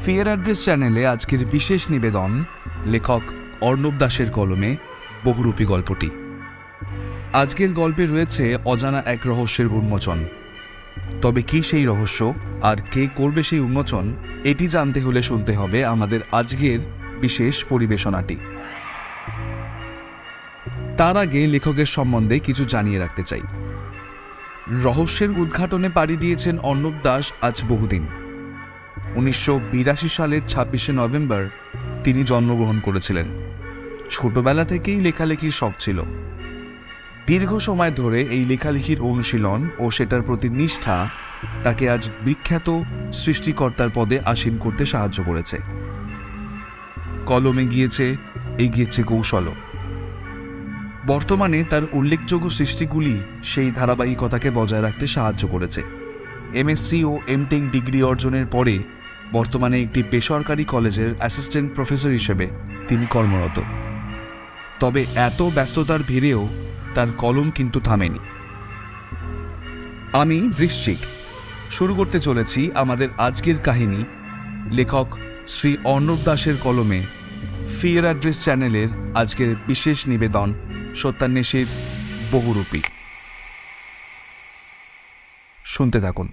Fear address চ্যানেলে আজকের বিশেষ নিবেদন লেখক অর্ণব দাসের কলমে বহুরূপী গল্পটি। আজকের গল্পে রয়েছে অজানা এক রহস্যের উন্মোচন। তবে কি সেই রহস্য আর কে করবে সেই উন্মোচন, এটি জানতে হলে শুনতে হবে আমাদের আজকের বিশেষ পরিবেশনাটি। তার আগে লেখকের সম্বন্ধে কিছু জানিয়ে রাখতে চাই। রহস্যের উদ্ঘাটনে পাড়ি দিয়েছেন অর্ণব দাস আজ বহুদিন। 1982 সালের 26শে নভেম্বর তিনি জন্মগ্রহণ করেছিলেন। ছোটবেলা থেকেই লেখালেখির শখ ছিল। দীর্ঘ সময় ধরে এই লেখালেখির অনুশীলন ও সেটার প্রতি নিষ্ঠা তাকে আজ বিখ্যাত সৃষ্টিকর্তার পদে আসীন করতে সাহায্য করেছে। কলমে গিয়েছে, এগিয়েছে কৌশলও। বর্তমানে তার উল্লেখযোগ্য সৃষ্টিগুলি সেই ধারাবাহিকতাকে বজায় রাখতে সাহায্য করেছে। এমএসসি ও এমটেক ডিগ্রি অর্জনের পরে বর্তমানে একটি বেসরকারি কলেজের অ্যাসিস্ট্যান্ট প্রফেসর হিসেবে তিনি কর্মরত। তবে এত ব্যস্ততার ভিড়েও তার কলম কিন্তু থামেনি। আমি বৃশ্চিক। শুরু করতে চলেছি আমাদের আজকের কাহিনী লেখক শ্রী অর্ণব দাসের কলমে ফিয়ার অ্যাড্রেস চ্যানেলের আজকের বিশেষ নিবেদন সত্যান্বেষীর বহুরূপী। শুনতে থাকুন।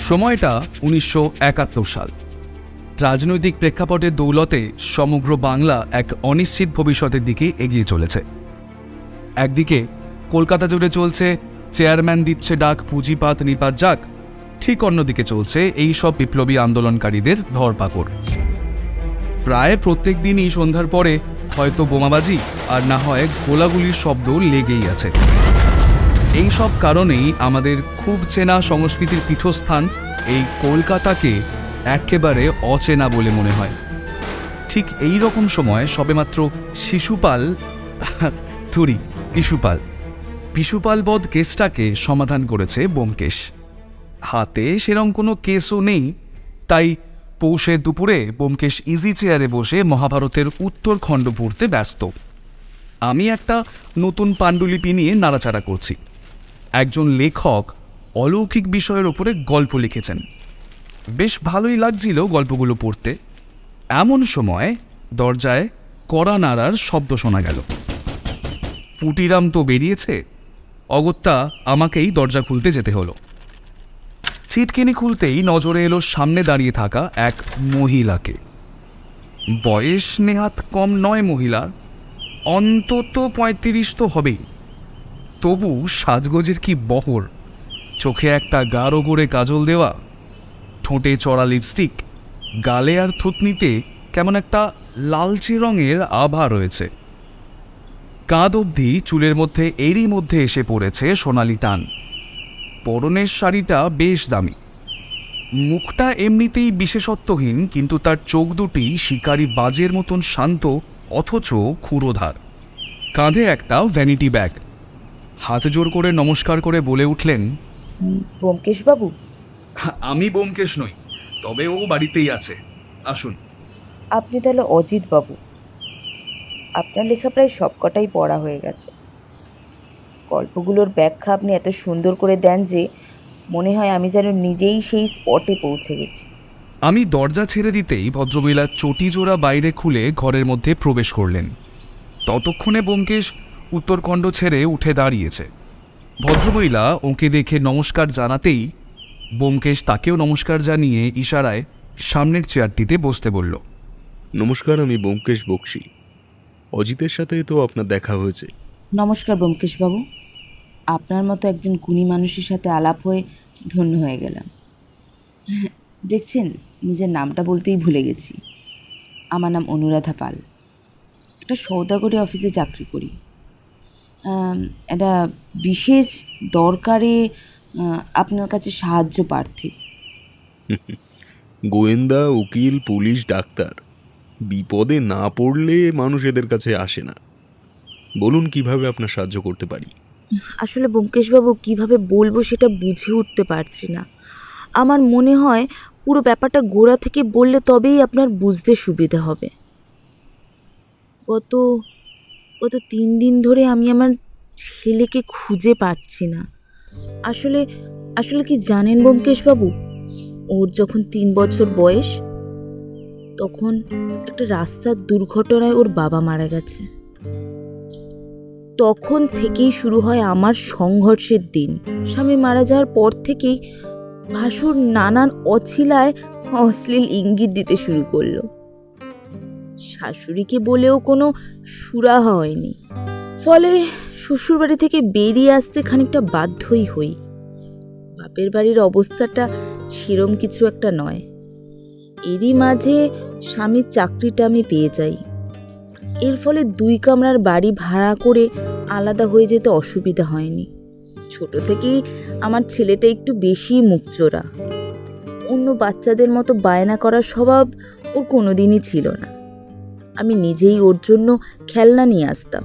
সময়টা 1971 সাল। রাজনৈতিক প্রেক্ষাপটের দৌলতে সমগ্র বাংলা এক অনিশ্চিত ভবিষ্যতের দিকে এগিয়ে চলেছে। একদিকে কলকাতা জুড়ে চলছে চেয়ারম্যান দিচ্ছে ডাক, পুঁজিপাত নিপাত যাক। ঠিক অন্যদিকে চলছে এই সব বিপ্লবী আন্দোলনকারীদের ধরপাকড়। প্রায় প্রত্যেক দিনই সন্ধ্যার পরে হয়তো বোমাবাজি আর না হয় গোলাগুলির শব্দ লেগেই আছে। এই সব কারণেই আমাদের খুব চেনা সংস্কৃতির পীঠস্থান এই কলকাতাকে একেবারে অচেনা বলে মনে হয়। ঠিক এই রকম সময় সবেমাত্র শিশুপাল বধ কেসটাকে সমাধান করেছে ব্যোমকেশ। হাতে সেরকম কোনো কেসও নেই, তাই পৌষের দুপুরে ব্যোমকেশ ইজি চেয়ারে বসে মহাভারতের উত্তরখণ্ড পড়তে ব্যস্ত। আমি একটা নতুন পাণ্ডুলিপি নিয়ে নাড়াচাড়া করছি। একজন লেখক অলৌকিক বিষয়ের ওপরে গল্প লিখেছেন। বেশ ভালোই লাগছিল গল্পগুলো পড়তে। এমন সময় দরজায় কড়া নাড়ার শব্দ শোনা গেল। পুটিরাম তো বেরিয়েছে। অগত্যা আমাকেই দরজা খুলতে যেতে হলো। ছিটকিনি খুলতেই নজরে এলো সামনে দাঁড়িয়ে থাকা এক মহিলাকে। বয়স নেহাত কম নয় মহিলার, অন্তত 35 তো হবেই। তবু সাজগোজের কি বহর! চোখে একটা গাঢ় করে কাজল দেওয়া, ঠোঁটে চড়া লিপস্টিক, গালে আর থুতনিতে কেমন একটা লালচে রঙের আভা রয়েছে। কাঁধ অবধি চুলের মধ্যে এরই মধ্যে এসে পড়েছে সোনালি টান। পরনের শাড়িটা বেশ দামি। মুখটা এমনিতেই বিশেষত্বহীন, কিন্তু তার চোখ দুটি শিকারি বাজের মতন শান্ত, অথচ ক্ষুরোধার। কাঁধে একটা ভ্যানিটি ব্যাগ। হাত জোর করে নমস্কার করে বলে উঠলেন, ব্যোমকেশবাবু? আমি ব্যোমকেশ নই, তবে ও বাড়িতেই আছে, আসুন। আপনি তাহলে অজিত বাবু? আপনার লেখা প্রায় সবকটাই পড়া হয়ে গেছে। গল্পগুলোর ব্যাখ্যা আপনি এত সুন্দর করে দেন যে মনে হয় আমি যেন নিজেই সেই স্পটে পৌঁছে গেছি। আমি দরজা ছেড়ে দিতেই ভদ্রমহিলা চটিজোড়া বাইরে খুলে ঘরের মধ্যে প্রবেশ করলেন। ততক্ষণে ব্যোমকেশ উত্তরখণ্ড ছেড়ে উঠে দাঁড়িয়েছে। ভদ্রমহিলা ওকে দেখে নমস্কার জানাতেই ব্যোমকেশ তাকেও নমস্কার জানিয়ে ইশারায় সামনের চেয়ারটিতে বসতে বলল। নমস্কার, আমি ব্যোমকেশ বক্সি। অজিতের সাথে তো আপনার দেখা হয়েছে। নমস্কার ব্যোমকেশবাবু। আপনার মতো একজন গুণী মানুষের সাথে আলাপ হয়ে ধন্য হয়ে গেলাম। দেখছেন, নিজের নামটা বলতেই ভুলে গেছি। আমার নাম অনুরাধা পাল। একটা সৌদাগরি অফিসে চাকরি করি। একটা বিশেষ দরকারে আপনার কাছে সাহায্য প্রার্থী। গোয়েন্দা, উকিল, পুলিশ, ডাক্তার বিপদে না পড়লে মানুষ এদের কাছে আসে না। বলুন কিভাবে আপনার সাহায্য করতে পারি। আসলে ব্যোমকেশবাবু, কীভাবে বলবো সেটা বুঝে উঠতে পারছি না। আমার মনে হয় পুরো ব্যাপারটা গোড়া থেকে বললে তবেই আপনার বুঝতে সুবিধা হবে। গত 3 দিন ধরে আমি আমার ছেলেকে খুঁজে পাচ্ছি না। আসলে আসলে কি জানেন ব্যোমকেশবাবু, ওর যখন 3 বছর বয়স, তখন একটা রাস্তার দুর্ঘটনায় ওর বাবা মারা গেছে। তখন থেকেই শুরু হয় আমার সংঘর্ষের দিন। স্বামী মারা যাওয়ার পর থেকেই ভাসুর নানান অছিলায় অশ্লীল ইঙ্গিত দিতে শুরু করলো। শাশুড়িকে বলেও কোনো সুরাহা হয়নি, ফলে শ্বশুরবাড়ি থেকে বেরিয়ে আসতে খানিকটা বাধ্যই হই। বাপের বাড়ির অবস্থাটা সেরম কিছু একটা নয়। এরই মাঝে স্বামীর চাকরিটা আমি পেয়ে যাই। এর ফলে 2 কামরার বাড়ি ভাড়া করে আলাদা হয়ে যেতে অসুবিধা হয়নি। ছোট থেকেই আমার ছেলেটা একটু বেশি মুখচোরা। অন্য বাচ্চাদের মতো বায়না করার স্বভাব ওর কোনোদিনই ছিল না। আমি নিজেই ওর জন্য খেলনা নিয়ে আসতাম।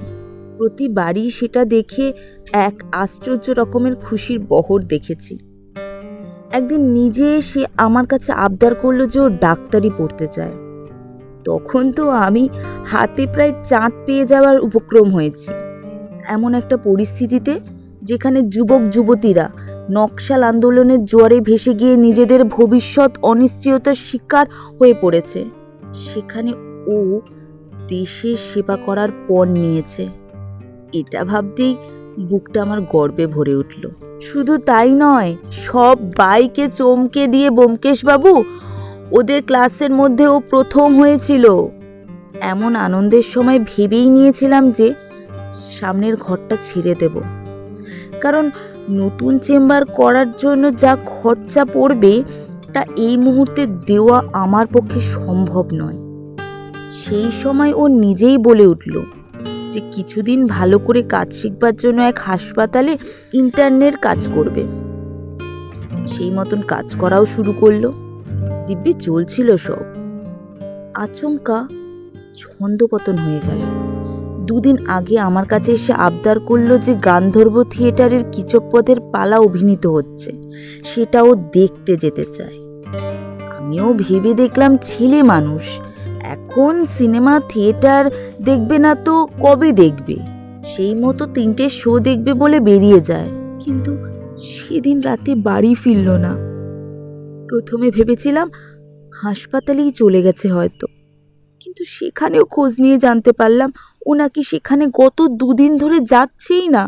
প্রতিবারই সেটা দেখে এক আশ্চর্য রকমের খুশির বহর দেখেছি। একদিন নিজে এসে আমার কাছে আবদার করলো যে ও ডাক্তারি পড়তে চায়। তখন তো আমি হাতে প্রায় চাঁদ পেয়ে যাওয়ার উপক্রম হয়েছি। এমন একটা পরিস্থিতিতে যেখানে যুবক যুবতীরা নকশাল আন্দোলনের জোয়ারে ভেসে গিয়ে নিজেদের ভবিষ্যৎ অনিশ্চয়তার শিকার হয়ে পড়েছে, সেখানে ও দেশের সেবা করার পণ নিয়েছে। এটা ভাবতেই বুকটা আমার গর্বে ভরে উঠল। শুধু তাই নয়, সব বাইকে চমকে দিয়ে ব্যোমকেশবাবু, ওদের ক্লাসের মধ্যে ও প্রথম হয়েছিল। এমন আনন্দের সময় ভেবেই নিয়েছিলাম যে সামনের ঘরটা ছেড়ে দেব, কারণ নতুন চেম্বার করার জন্য যা খরচা পড়বে তা এই মুহূর্তে দেওয়া আমার পক্ষে সম্ভব নয়। সেই সময় ও নিজেই বলে উঠল যে কিছুদিন ভালো করে কাজ শিখবার জন্য এক হাসপাতালে ইন্টার্নের কাজ করবে। সেই মতন কাজ করাও শুরু করলো। দিব্যি চলছিল সব। আচমকা ছন্দপতন হয়ে গেল। 2 দিন আগে আমার কাছে এসে আবদার করলো যে গান্ধর্ব থিয়েটারের কিচকপথের পালা অভিনীত হচ্ছে, সেটাও দেখতে যেতে চায়। আমিও ভেবে দেখলাম ছেলে মানুষ, এখন সিনেমা থিয়েটার দেখবে না তো কবে দেখবে? সেই মতো 3টে শো দেখবে বলে বেরিয়ে যায়। কিন্তু সেদিন রাতে বাড়ি ফিরল না। প্রথমে ভেবেছিলাম হাসপাতালেই চলে গেছে হয়তো, কিন্তু সেখানেও খোঁজ নিয়ে জানতে পারলাম ও নাকি সেখানে গত 2 দিন ধরে যাচ্ছেই না।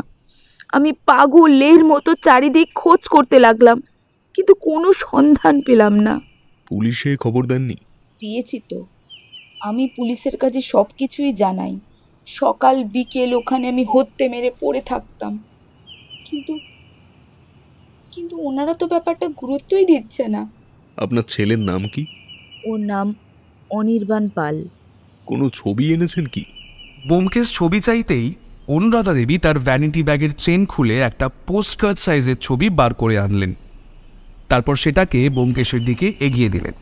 আমি পাগলের মতো চারিদিক খোঁজ করতে লাগলাম, কিন্তু কোনো সন্ধান পেলাম না। পুলিশে খবর দেননি? দিয়েছি তো। আমি পুলিশের কাছে সব কিছুই জানাই। সকাল বিকেল ওখানে আমি হত্যে মেরে পড়ে থাকতাম, কিন্তু কিন্তু ওনারা তো ব্যাপারটা গুরুত্বই দিচ্ছে না। আপনার ছেলের নাম কি? ওর নাম অনির্বাণ পাল। কোনো ছবি এনেছেন কি? ব্যোমকেশ ছবি চাইতেই অনুরাধা দেবী তার ভ্যানিটি ব্যাগের চেন খুলে একটা পোস্টকার্ড সাইজের ছবি বার করে আনলেন। তারপর সেটাকে ব্যোমকেশের দিকে এগিয়ে দিলেন।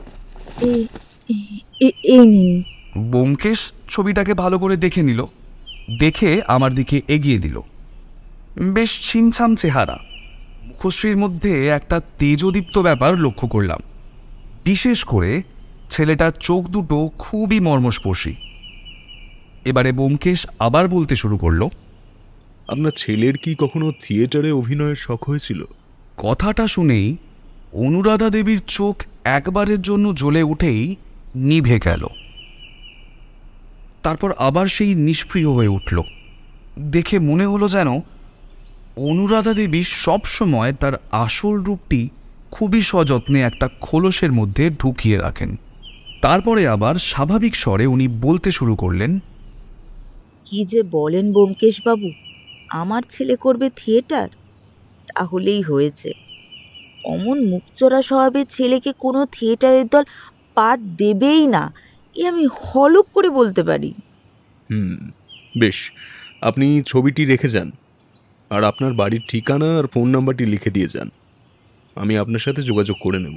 এই নিন। ব্যোমকেশ ছবিটাকে ভালো করে দেখে নিল, দেখে আমার দিকে এগিয়ে দিল। বেশ ছিমছাম চেহারা, মুখশ্রীর মধ্যে একটা তেজদীপ্ত ব্যাপার লক্ষ্য করলাম। বিশেষ করে ছেলেটার চোখ দুটো খুবই মর্মস্পর্শী। এবারে ব্যোমকেশ আবার বলতে শুরু করলো, আপনার ছেলের কি কখনো থিয়েটারে অভিনয়ের শখ হয়েছিল? কথাটা শুনেই অনুরাধা দেবীর চোখ একবারের জন্য জ্বলে উঠেই নিভে গেল। তারপর আবার সেই নিষ্প্রিয় হয়ে উঠল। দেখে মনে হলো যেন অনুরাধা দেবী সবসময় তার আসল রূপটি খুবই সযত্নে একটা খোলসের মধ্যে ঢুকিয়ে রাখেন। তারপরে আবার স্বাভাবিক স্বরে উনি বলতে শুরু করলেন, কি যে বলেন ব্যোমকেশবাবু, আমার ছেলে করবে থিয়েটার? তাহলেই হয়েছে। অমন মুখচোরা স্বভাবের ছেলেকে কোনো থিয়েটারের দল পাঠ দেবেই না, এ আমি হলফ করে বলতে পারি। বেশ, আপনি ছবিটি রেখে যান, আর আপনার বাড়ির ঠিকানা আর ফোন নাম্বারটি লিখে দিয়ে যান। আমি আপনার সাথে যোগাযোগ করে নেব।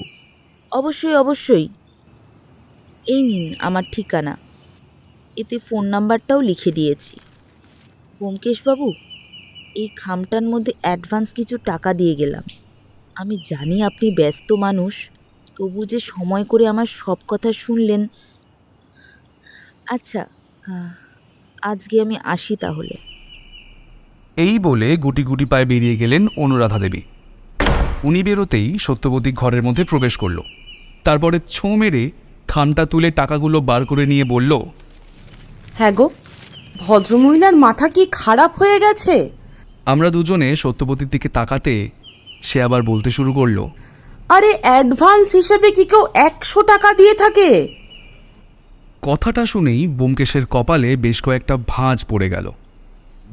অবশ্যই অবশ্যই। এই নিন আমার ঠিকানা, এতে ফোন নাম্বারটাও লিখে দিয়েছি। ব্যোমকেশবাবু, এই খামটার মধ্যে অ্যাডভান্স কিছু টাকা দিয়ে গেলাম। আমি জানি আপনি ব্যস্ত মানুষ, তবু যে সময় করে আমার সব কথা শুনলেন। আচ্ছা, আজকে আমি আসি তাহলে। এই বলে গুটি গুটি পায়ে বেরিয়ে গেলেন অনুরাধা দেবী। উনি বেরোতেই সত্যবতী ঘরের মধ্যে প্রবেশ করল। তারপরে ছোঁ মেরে খামটা তুলে টাকাগুলো বার করে নিয়ে বলল, হ্যাঁ গো, ভদ্রমহিলার মাথা কি খারাপ হয়ে গেছে? আমরা দুজনে সত্যবতীর দিকে তাকাতে সে আবার বলতে শুরু করলো, আরে অ্যাডভান্স হিসেবে কি কেউ 100 টাকা দিয়ে থাকে? কথাটা শুনেই ব্যোমকেশের কপালে বেশ কয়েকটা ভাঁজ পড়ে গেল।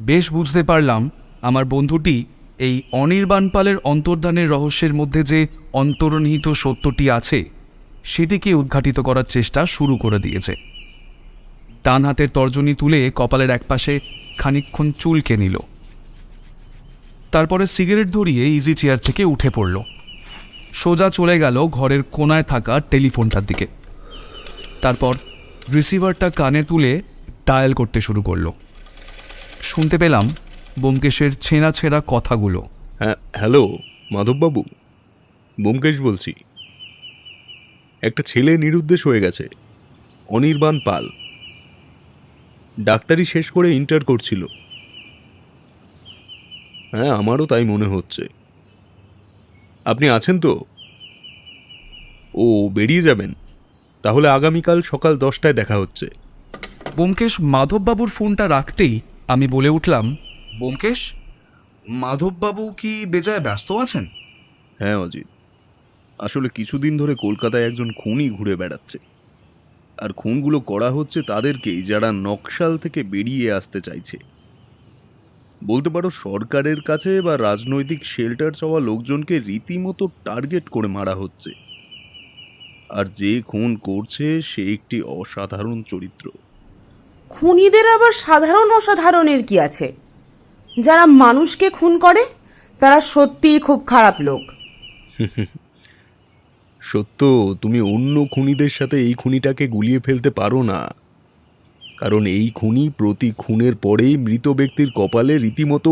বেশ বুঝতে পারলাম আমার বন্ধুটি এই অনির্বাণ পালের অন্তর্ধানের রহস্যের মধ্যে যে অন্তর্নিহিত সত্যটি আছে সেটিকে উদ্ঘাটিত করার চেষ্টা শুরু করে দিয়েছে। ডান হাতের তর্জনী তুলে কপালের একপাশে খানিকক্ষণ চুলকে নিল। তারপরে সিগারেট ধরিয়ে ইজি চেয়ার থেকে উঠে পড়ল। সোজা চলে গেল ঘরের কোনায় থাকা টেলিফোনটার দিকে। তারপর রিসিভারটা কানে তুলে ডায়াল করতে শুরু করলো। শুনতে পেলাম ব্যোমকেশের ছেঁড়া ছেঁড়া কথাগুলো। হ্যাঁ, হ্যালো মাধববাবু, ব্যোমকেশ বলছি। একটা ছেলে নিরুদ্দেশ হয়ে গেছে, অনির্বাণ পাল। ডাক্তারি শেষ করে ইন্টার করছিল। হ্যাঁ, আমারও তাই মনে হচ্ছে। আপনি আছেন তো? ও বেরিয়ে যাবেন? তাহলে আগামীকাল সকাল 10টায় দেখা হচ্ছে। ব্যোমকেশ মাধববাবুর ফোনটা রাখতেই আমি বলে উঠলাম, ব্যোমকেশ, মাধববাবু কি বেজায় ব্যস্ত আছেন? হ্যাঁ অজিত, আসলে কিছুদিন ধরে কলকাতায় একজন খুনি ঘুরে বেড়াচ্ছে। আর খুনগুলো করা হচ্ছে তাদেরকেই যারা নকশাল থেকে বেরিয়ে আসতে চাইছে। বলতে পারো সরকারের কাছে বা রাজনৈতিক শেল্টার চাওয়া লোকজনকে রীতিমতো টার্গেট করে মারা হচ্ছে। আর যে খুন করছে সে একটি অসাধারণ চরিত্র। খুনিদের আবার সাধারণ অসাধারণের কি আছে? যারা মানুষকে খুন করে তারা সত্যিই খুব খারাপ লোক। সত্য, তুমি অন্য খুনিদের সাথে এই খুনিটাকে গুলিয়ে ফেলতে পারো না। কারণ এই খুনি প্রতি খুনের পরেই মৃত ব্যক্তির কপালে রীতিমতো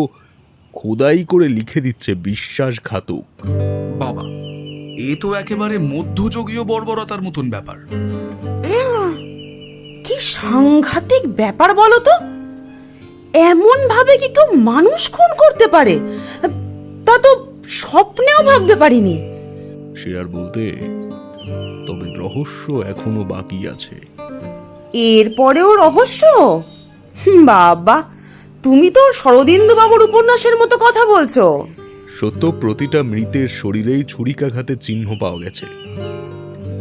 খোদাই করে লিখে দিচ্ছে বিশ্বাসঘাতক। বাবা, এ তো একেবারে মধ্যযুগীয় বর্বরতার মতন ব্যাপার। কি সাংঘাতিক ব্যাপার বলো তো! এমন ভাবে কি কেউ মানুষ খুন করতে পারে? তা তো স্বপ্নেও ভাবতে পারিনি। সে আর বলতে, তবে রহস্য এখনো বাকি আছে। এরপরেও রহস্য? বাবা, তুমি তো শরদিন্দু বাবুর উপন্যাসের মতো কথা বলছো। সত্য, প্রতিটা মৃতের শরীরেই ছুরিকাঘাতের চিহ্ন পাওয়া গেছে।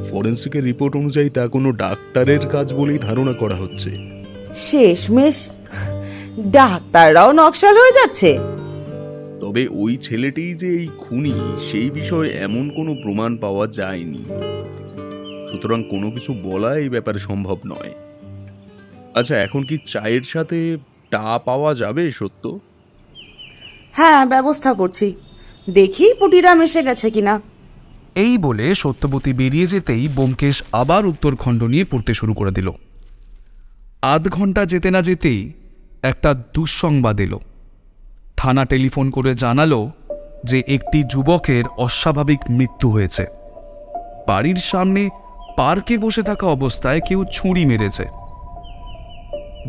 ফরেন্সিকের রিপোর্ট অনুযায়ী তা কোনো ডাক্তারের কাজ বলেই ধারণা করা হচ্ছে। শেষমেশ ডাক্তাররাও নকশাল হয়ে যাচ্ছে। তবে ওই ছেলেটিই যে এই খুনি সেই বিষয়ে এমন কোনো প্রমাণ পাওয়া যায়নি। সুতরাং কোনো কিছু বলা এই ব্যাপারে সম্ভব নয়। আচ্ছা, এখন কি চায়ের সাথে টা পাওয়া যাবে সত্য? হ্যাঁ, ব্যবস্থা করছি। দেখি পুটিরাম এসে গেছে কিনা। এই বলে সত্যবতী বেরিয়ে যেতেই ব্যোমকেশ আবার উত্তরখণ্ড নিয়ে পড়তে শুরু করে দিল। আধ ঘন্টা যেতে না যেতেই একটা দুঃসংবাদ এলো। থানা টেলিফোন করে জানালো যে একটি যুবকের অস্বাভাবিক মৃত্যু হয়েছে। বাড়ির সামনে পার্কে বসে থাকা অবস্থায় কেউ ছুরি মেরেছে।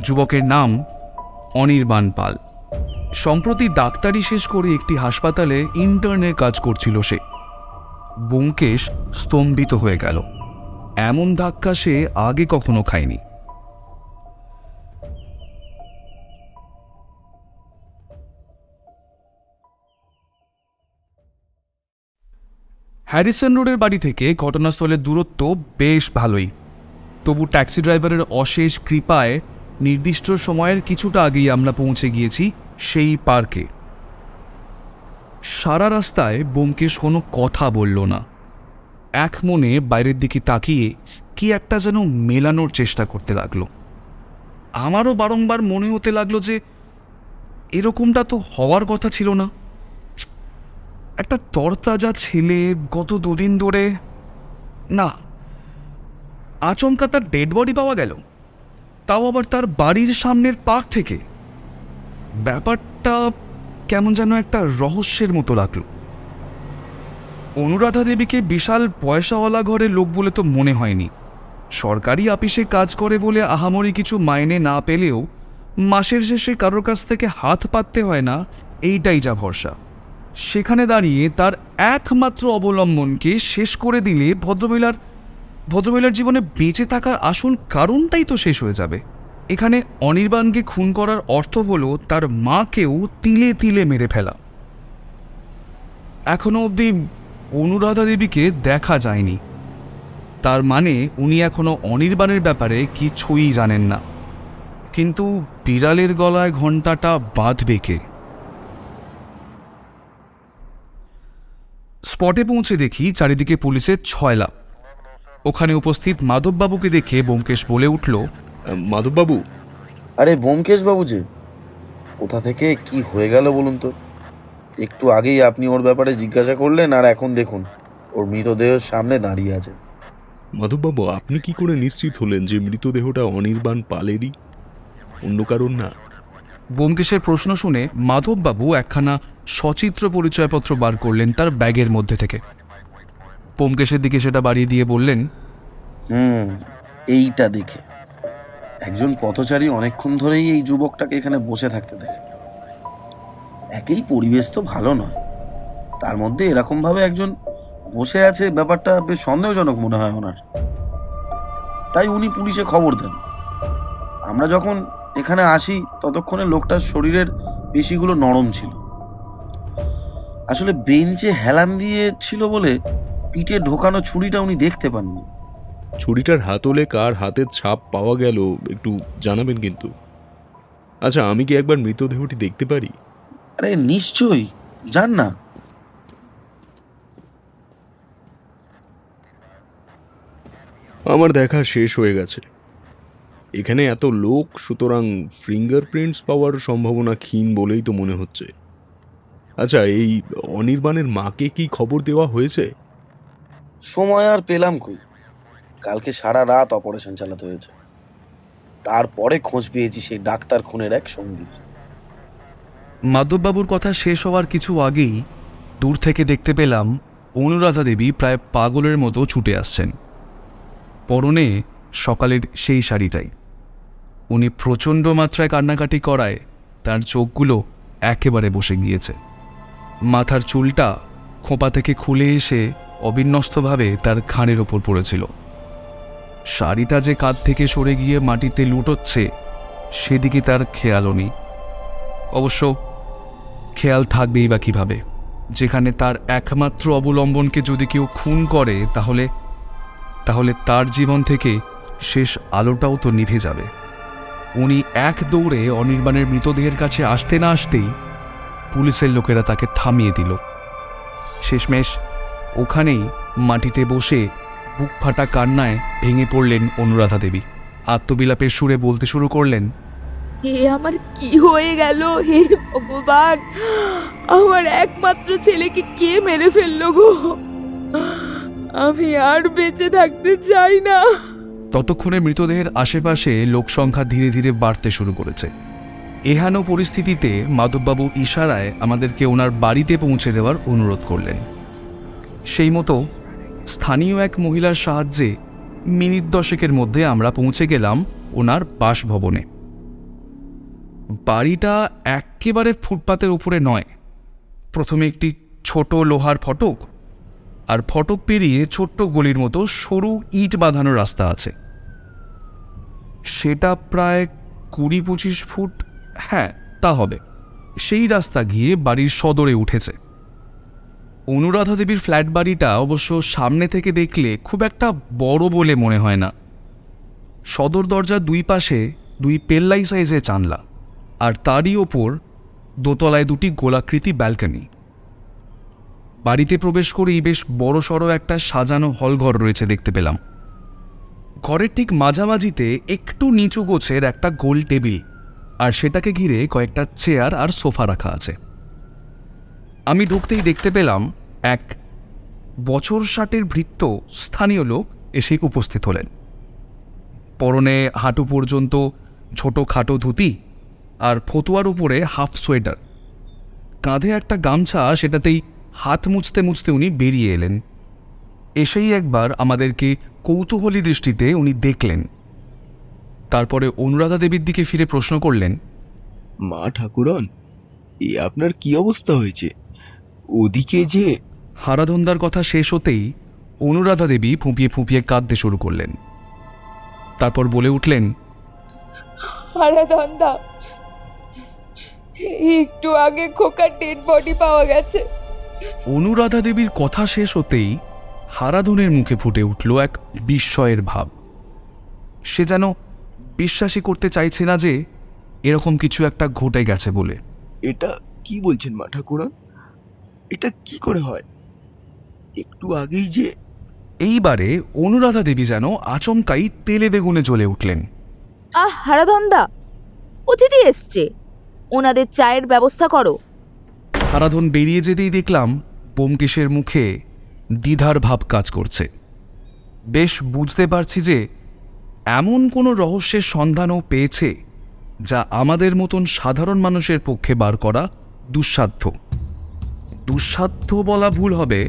যুবকের নাম অনির্বাণ পাল। সম্প্রতি ডাক্তারি শেষ করে একটি হাসপাতালে ইন্টার্নের কাজ করছিল সে। ব্যোমকেশ স্তম্ভিত হয়ে গেল। এমন ধাক্কা সে আগে কখনো খায়নি। হ্যারিসন রোডের বাড়ি থেকে ঘটনাস্থলের দূরত্ব বেশ ভালোই। তবু ট্যাক্সি ড্রাইভারের অশেষ কৃপায় নির্দিষ্ট সময়ের কিছুটা আগেই আমরা পৌঁছে গিয়েছি সেই পার্কে। সারা রাস্তায় ব্যোমকেশ কোনো কথা বলল না। এক মনে বাইরের দিকে তাকিয়ে কি একটা যেন মেলানোর চেষ্টা করতে লাগলো। আমারও বারংবার মনে হতে লাগলো যে এরকমটা তো হওয়ার কথা ছিল না। একটা তরতাজা ছেলে গত 2 দিন ধরে, না, আচমকা তার ডেড বডি পাওয়া গেল, তাও আবার তার বাড়ির সামনের পার্ক থেকে। ব্যাপারটা কেমন যেন একটা রহস্যের মতো লাগলো। অনুরাধা দেবীকে বিশাল পয়সাওয়ালা ঘরের লোক বলে তো মনে হয়নি। সরকারি আপিসে কাজ করে বলে আহামরি কিছু মাইনে না পেলেও মাসের শেষে কারোর কাছ থেকে হাত পাততে হয় না, এইটাই যা ভরসা। সেখানে দাঁড়িয়ে তার একমাত্র অবলম্বনকে শেষ করে দিলে ভদ্রমহিলার জীবনে বেঁচে থাকার আসল কারণটাই তো শেষ হয়ে যাবে। এখানে অনির্বাণকে খুন করার অর্থ হলো তার মাকেও তিলে তিলে মেরে ফেলা। এখনো অবধি অনুরাধা দেবীকে দেখা যায়নি, তার মানে উনি এখনো অনির্বাণের ব্যাপারে কিছুই জানেন না। কিন্তু বিড়ালের গলায় ঘণ্টাটা বাঁধবে কে? স্পটে পৌঁছে দেখি চারিদিকে পুলিশের ছয়লা। ওখানে উপস্থিত মাধববাবুকে দেখে ব্যোমকেশ বলে উঠল, মাধববাবু, আরে ব্যোমকেশ বাবু যে, কোথা থেকে কি হয়ে গেল বলুন তো? একটু আগেই আপনি ওর ব্যাপারে জিজ্ঞাসা করলেন, আর এখন দেখুন ওর মৃতদেহের সামনে দাঁড়িয়ে আছেন। মাধববাবু, আপনি কি করে নিশ্চিত হলেন যে মৃতদেহটা অনির্বাণ পালেরই, অন্য কারণ না? ব্যোমকেশের প্রশ্ন শুনে মাধববাবু একখানা সচিত্র পরিচয়পত্র বার করলেন তার ব্যাগের মধ্যে থেকে। ব্যোমকেশের দিকে সেটা বাড়িয়ে দিয়ে বললেন, এইটা দেখে একজন পথচারী অনেকক্ষণ ধরেই এই যুবকটাকে এখানে বসে থাকতে দেখে। একেই পরিবেশ তো ভালো নয়, তার মধ্যে এরকমভাবে একজন বসে আছে, ব্যাপারটা বেশ সন্দেহজনক মনে হয় ওনার। তাই উনি পুলিশে খবর দেন। আমরা যখন এখানে আসি ততক্ষণে লোকটার শরীরের পেশিগুলো নরম ছিল। আসলে বেঞ্চে হেলান দিয়ে ছিল বলে পিঠে ঢোকানো ছুরিটা উনি দেখতে পাননি। ছুরিটার হাতলে কার হাতের ছাপ পাওয়া গেল একটু জানাবেন কিন্তু। আচ্ছা, আমি কি একবার মৃতদেহটি দেখতে পারি? আরে নিশ্চয়ই, যান না। আমার দেখা শেষ হয়ে গেছে। এখানে এত লোক, সুতরাং ফিঙ্গারপ্রিন্টস পাওয়ার সম্ভাবনা ক্ষীণ বলেই তো মনে হচ্ছে। আচ্ছা, এই অনির্বাণের মাকে কি খবর দেওয়া হয়েছে? সময় আর পেলাম কই, কালকে সারা রাত অপারেশন চালাতে হয়েছে। তারপরে খোঁজ পেয়েছি সেই ডাক্তার খুনের এক সঙ্গীর। মাধববাবুর কথা শেষ হওয়ার কিছু আগেই দূর থেকে দেখতে পেলাম অনুরাধা দেবী প্রায় পাগলের মতো ছুটে আসছেন। পরনে সকালের সেই শাড়িটাই। উনি প্রচণ্ড মাত্রায় কান্নাকাটি করায় তার চোখগুলো একেবারে বসে গিয়েছে। মাথার চুলটা খোঁপা থেকে খুলে এসে অবিন্যস্তভাবে তার ঘাড়ের ওপর পড়েছিল। শাড়িটা যে কাঁধ থেকে সরে গিয়ে মাটিতে লুটোচ্ছে সেদিকে তার খেয়ালও নেই। অবশ্য খেয়াল থাকবেই বা কীভাবে, যেখানে তার একমাত্র অবলম্বনকে যদি কেউ খুন করে তাহলে তার জীবন থেকে শেষ আলোটাও তো নিভে যাবে। উনি এক দৌড়ে অনির্বাণের মৃতদেহের কাছে আসতে না আসতেই পুলিশের লোকেরা তাকে থামিয়ে দিল। শেষমেশ ওখানেই মাটিতে বসে বুক ফাটা কান্নায় ভেঙে পড়লেন অনুরাধা দেবী। আত্মবিলাপের সুরে বলতে শুরু করলেন, হে আমার কি হয়ে গেল, হে ভগবান, আমার একমাত্র ছেলেকে কে মেরে ফেললো গো? আমি আর বেঁচে থাকতে চাই না। ততক্ষণে মৃতদেহের আশেপাশে লোকসংখ্যা ধীরে ধীরে বাড়তে শুরু করেছে। এহেন পরিস্থিতিতে মাধববাবু ইশারায় আমাদেরকে ওনার বাড়িতে পৌঁছে দেওয়ার অনুরোধ করলেন। সেই মতো স্থানীয় এক মহিলার সাহায্যে মিনিট 10 মধ্যে আমরা পৌঁছে গেলাম ওনার বাসভবনে। বাড়িটা একেবারে ফুটপাতের উপরে নয়। প্রথমে একটি ছোট লোহার ফটক, আর ফটক পেরিয়ে ছোট্ট গলির মতো সরু ইট বাঁধানো রাস্তা আছে। সেটা প্রায় 20-25 ফুট, হ্যাঁ তা হবে। সেই রাস্তা গিয়ে বাড়ির সদরে উঠেছে। অনুরাধা দেবীর ফ্ল্যাট বাড়িটা অবশ্য সামনে থেকে দেখলে খুব একটা বড় বলে মনে হয় না। সদর দরজার দুই পাশে 2 পেল্লাই সাইজের জানলা, আর তারই ওপর দোতলায় 2টি গোলাকৃতি ব্যালকনি। বাড়িতে প্রবেশ করেই বেশ বড়সড় একটা সাজানো হলঘর রয়েছে দেখতে পেলাম। ঘরের ঠিক মাঝামাঝিতে একটু নিচু গোছের একটা গোল টেবিল, আর সেটাকে ঘিরে কয়েকটা চেয়ার আর সোফা রাখা আছে। আমি ঢুকতেই দেখতে পেলাম এক বছর 60-এর ভৃত্য স্থানীয় লোক এসে উপস্থিত হলেন। পরনে হাঁটু পর্যন্ত ছোটোখাটো ধুতি আর ফতুয়ার উপরে হাফ সোয়েটার, কাঁধে একটা গামছা, সেটাতেই হাত মুছতে মুছতে উনি বেরিয়ে এলেন। এসেই একবার আমাদেরকে কৌতূহলী দৃষ্টিতে উনি দেখলেন। তারপরে অনুরাধা দেবীর দিকে ফিরে প্রশ্ন করলেন, মা ঠাকুরন, এ আপনার কি অবস্থা হয়েছে? ওদিকে যে হারাধনদার কথা শেষ হতেই অনুরাধা দেবী ফুঁপিয়ে ফুঁপিয়ে কাঁদতে শুরু করলেন। তারপর বলে উঠলেন, হারাধনদা, একটু আগে খোকার ডেড বডি পাওয়া গেছে। অনুরাধা দেবীর কথা শেষ হতেই হারাধনের মুখে ফুটে উঠল এক বিস্ময়ের ভাব। সে যেন বিশ্বাসই করতে চাইছে না যে এরকম কিছু একটা ঘটে গেছে বলে। এটা কি বলছেন মা ঠাকুরন? এটা কি করে হয়? একটু আগেই যে এইবারে অনুরাধা দেবী যেন আচমকাই তেলে বেগুনে জ্বলে উঠলেন। হারাধনদা, অতিথি এসছে, ওনাদের চায়ের ব্যবস্থা করো। হারাধন বেরিয়ে যেতেই দেখলাম ব্যোমকেশের মুখে দ্বিধার ভাব কাজ করছে। বেশ বুঝতে পারছি যে এমন কোনো রহস্যের সন্ধানও পেয়েছে যা আমাদের মতন সাধারণ মানুষের পক্ষে বার করা দুঃসাধ্য। দুঃসাধ্য বলা ভুল হবে,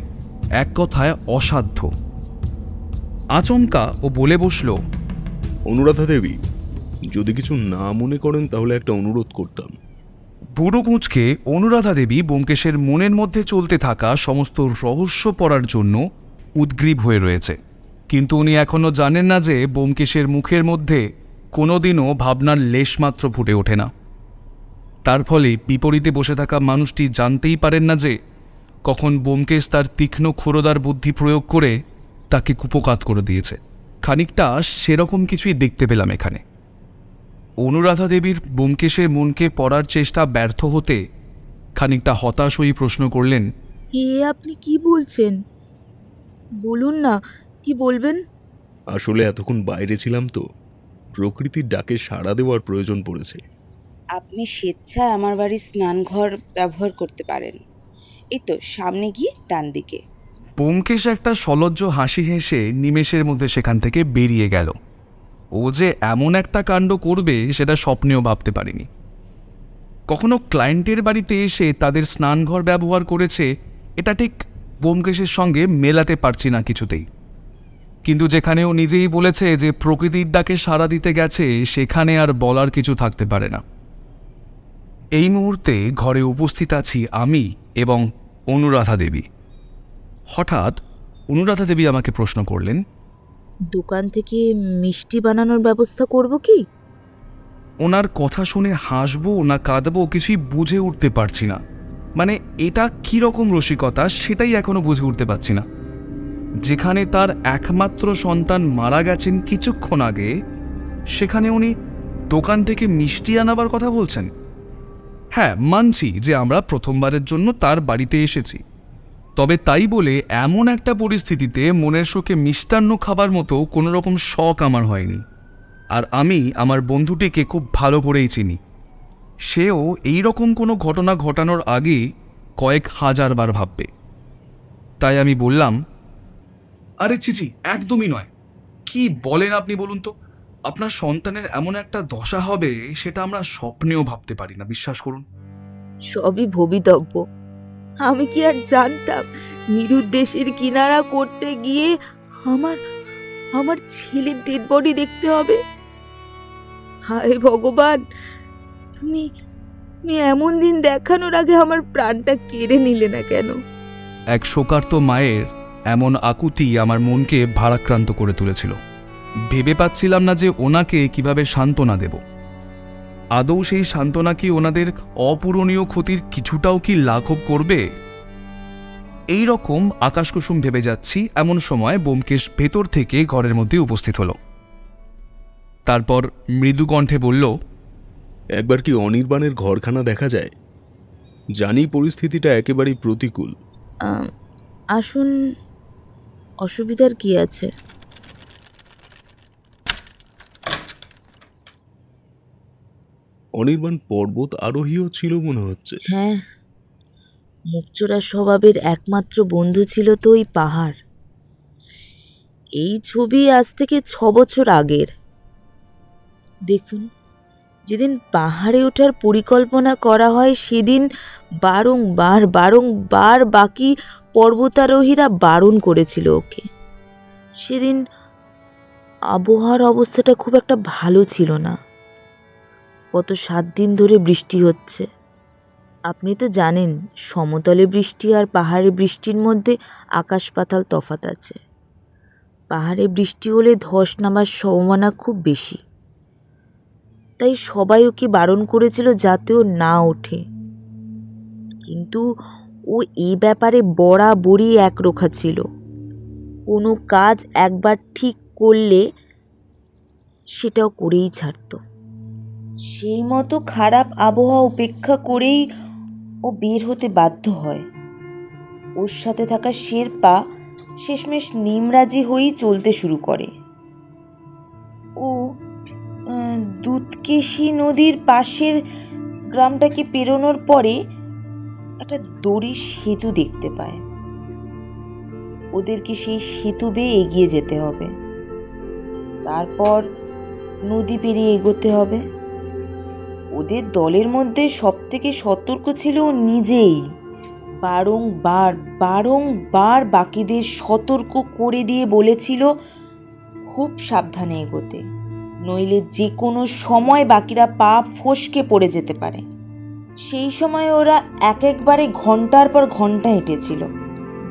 এক কথায় অসাধ্য। আচমকা ও বলে বসল, অনুরাধা দেবী, যদি কিছু না মনে করেন তাহলে একটা অনুরোধ করতাম। বুড়ো কুঁচকে অনুরাধা দেবী ব্যোমকেশের মনের মধ্যে চলতে থাকা সমস্ত রহস্য পড়ার জন্য উদ্গ্রীব হয়ে রয়েছে। কিন্তু উনি এখনও জানেন না যে ব্যোমকেশের মুখের মধ্যে কোনোদিনও ভাবনার লেশমাত্র ফুটে ওঠে না। তার ফলে বিপরীতে বসে থাকা মানুষটি জানতেই পারেন না যে কখন ব্যোমকেশ তার তীক্ষ্ণ ক্ষুরোদার বুদ্ধি প্রয়োগ করে তাকে কুপকাত করে দিয়েছে। খানিকটা সেরকম কিছুই দেখতে পেলাম এখানে। অনুরাধা দেবীর ব্যোমকেশের মনকে পড়ার চেষ্টা ব্যর্থ হতে খানিকটা হতাশ হয়ে প্রশ্ন করলেন, আপনি কি বলছেন? বলুন না, কি বলবেন? আসলে এতক্ষণ বাইরে ছিলাম তো, প্রকৃতির ডাকে সাড়া দেওয়ার প্রয়োজন পড়েছে। আপনি স্বেচ্ছায় আমার বাড়ির স্নানঘর ব্যবহার করতে পারেন। এই তো সামনে গিয়ে ডান দিকে। ব্যোমকেশ একটা সলজ্জ হাসি হেসে নিমেষের মধ্যে সেখান থেকে বেরিয়ে গেল। ও যে এমন একটা কাণ্ড করবে সেটা স্বপ্নেও ভাবতে পারিনি। কখনো ক্লায়েন্টের বাড়িতে এসে তাদের স্নানঘর ব্যবহার করেছে, এটা ঠিক ব্যোমকেশের সঙ্গে মেলাতে পারছি না কিছুতেই। কিন্তু যেখানে ও নিজেই বলেছে যে প্রকৃতির ডাকে সাড়া দিতে গেছে, সেখানে আর বলার কিছু থাকতে পারে না। এই মুহূর্তে ঘরে উপস্থিত আছি আমি এবং অনুরাধা দেবী। হঠাৎ অনুরাধা দেবী আমাকে প্রশ্ন করলেন, দোকান থেকে মিষ্টি বানানোর ব্যবস্থা করব কি? ওনার কথা শুনে হাসবো না কাঁদবো কিছুই বুঝে উঠতে পারছি না। মানে এটা কীরকম রসিকতা সেটাই এখনো বুঝে উঠতে পারছি না। যেখানে তার একমাত্র সন্তান মারা গেছেন কিছুক্ষণ আগে, সেখানে উনি দোকান থেকে মিষ্টি আনাবার কথা বলছেন। হ্যাঁ, মানছি যে আমরা প্রথমবারের জন্য তার বাড়িতে এসেছি, তবে তাই বলে এমন একটা পরিস্থিতিতে মনের সুখে মিষ্টান্ন খাবার মতো কোনো রকম শখ আমার হয়নি। আর আমি আমার বন্ধুটিকে খুব ভালো করেই চিনি। সেও এই রকম কোনো ঘটনা ঘটানোর আগে কয়েক হাজারবার ভাববে। তাই আমি বললাম, আরে চিচি, একদমই নয়। কি বলেন আপনি বলুন তো? আপনার সন্তানের এমন একটা দশা হবে সেটা আমরা স্বপ্নেও ভাবতে পারি না, বিশ্বাস করুন। সবই ভবিতব্য। আমি কি আর জানতাম নিরুদ্দেশের কিনারা করতে গিয়ে আমার ছেলের ডেড বডি দেখতে হবে? হায় ভগবান, তুমি এমন দিন দেখানোর আগে আমার প্রাণটা কেড়ে নিলে না কেন? এক শোকার্ত মায়ের এমন আকুতি আমার মনকে ভারাক্রান্ত করে তুলেছিল। ভেবে পাচ্ছিলাম না যে ওনাকে কিভাবে সান্ত্বনা দেব। আদৌ সেই সান্ত্বনা কি ওনাদের অপূরণীয় ক্ষতির কিছুটাও কি লাঘব করবে? এই রকম আকাশকুসুম ভেবে যাচ্ছি এমন সময় ব্যোমকেশ ভেতর থেকে ঘরের মধ্যে উপস্থিত হলো। তারপর মৃদু কণ্ঠে বলল, একবার কি অনির্বাণের ঘরখানা দেখা যায়? জানি পরিস্থিতিটা একেবারেই প্রতিকূল। আসুন, অসুবিধার কি আছে? অনির্বাণ পর্বত আরোহীও ছিল মনে হচ্ছে। হ্যাঁ, মুখচোরা স্বভাবের একমাত্র বন্ধু ছিল তো ওই পাহাড়। এই ছবি আজ থেকে 6 বছর আগের। দেখুন, যেদিন পাহাড়ে ওঠার পরিকল্পনা করা হয় সেদিন বারংবার বাকি পর্বতারোহীরা বারণ করেছিল ওকে। সেদিন আবহাওয়ার অবস্থাটা খুব একটা ভালো ছিল না। গত 7 দিন ধরে বৃষ্টি হচ্ছে। আপনি তো জানেন সমতলে বৃষ্টি আর পাহাড়ে বৃষ্টির মধ্যে আকাশ পাতাল তফাৎ আছে। পাহাড়ে বৃষ্টি হলে ধস নামার সম্ভাবনা খুব বেশি, তাই সবাই ওকে বারণ করেছিল যাতে ও না ওঠে। কিন্তু ও এই ব্যাপারে বরাবরই একরোখা ছিল। কোনো কাজ একবার ঠিক করলে সেটাও করেই ছাড়তো। সেই মতো খারাপ আবহাওয়া উপেক্ষা করেই ও বের হতে বাধ্য হয়। ওর সাথে থাকা শেরপা শেষমেশ নিমরাজি হয়েই চলতে শুরু করে। ও দুধকেশী নদীর পাশের গ্রামটাকে পেরোনোর পরে একটা দড়ির সেতু দেখতে পায়। ওদেরকে সেই সেতু বেয়ে এগিয়ে যেতে হবে, তারপর নদী পেরিয়ে এগোতে হবে। ওদের দলের মধ্যে সবথেকে সতর্ক ছিল ও নিজেই। বারংবার বাকিদের সতর্ক করে দিয়ে বলেছিল খুব সাবধানে এগোতে, নইলে যে কোনো সময় বাকিরা পা ফসকে পড়ে যেতে পারে। সেই সময় ওরা একবারে ঘন্টার পর ঘন্টা হেঁটেছিল,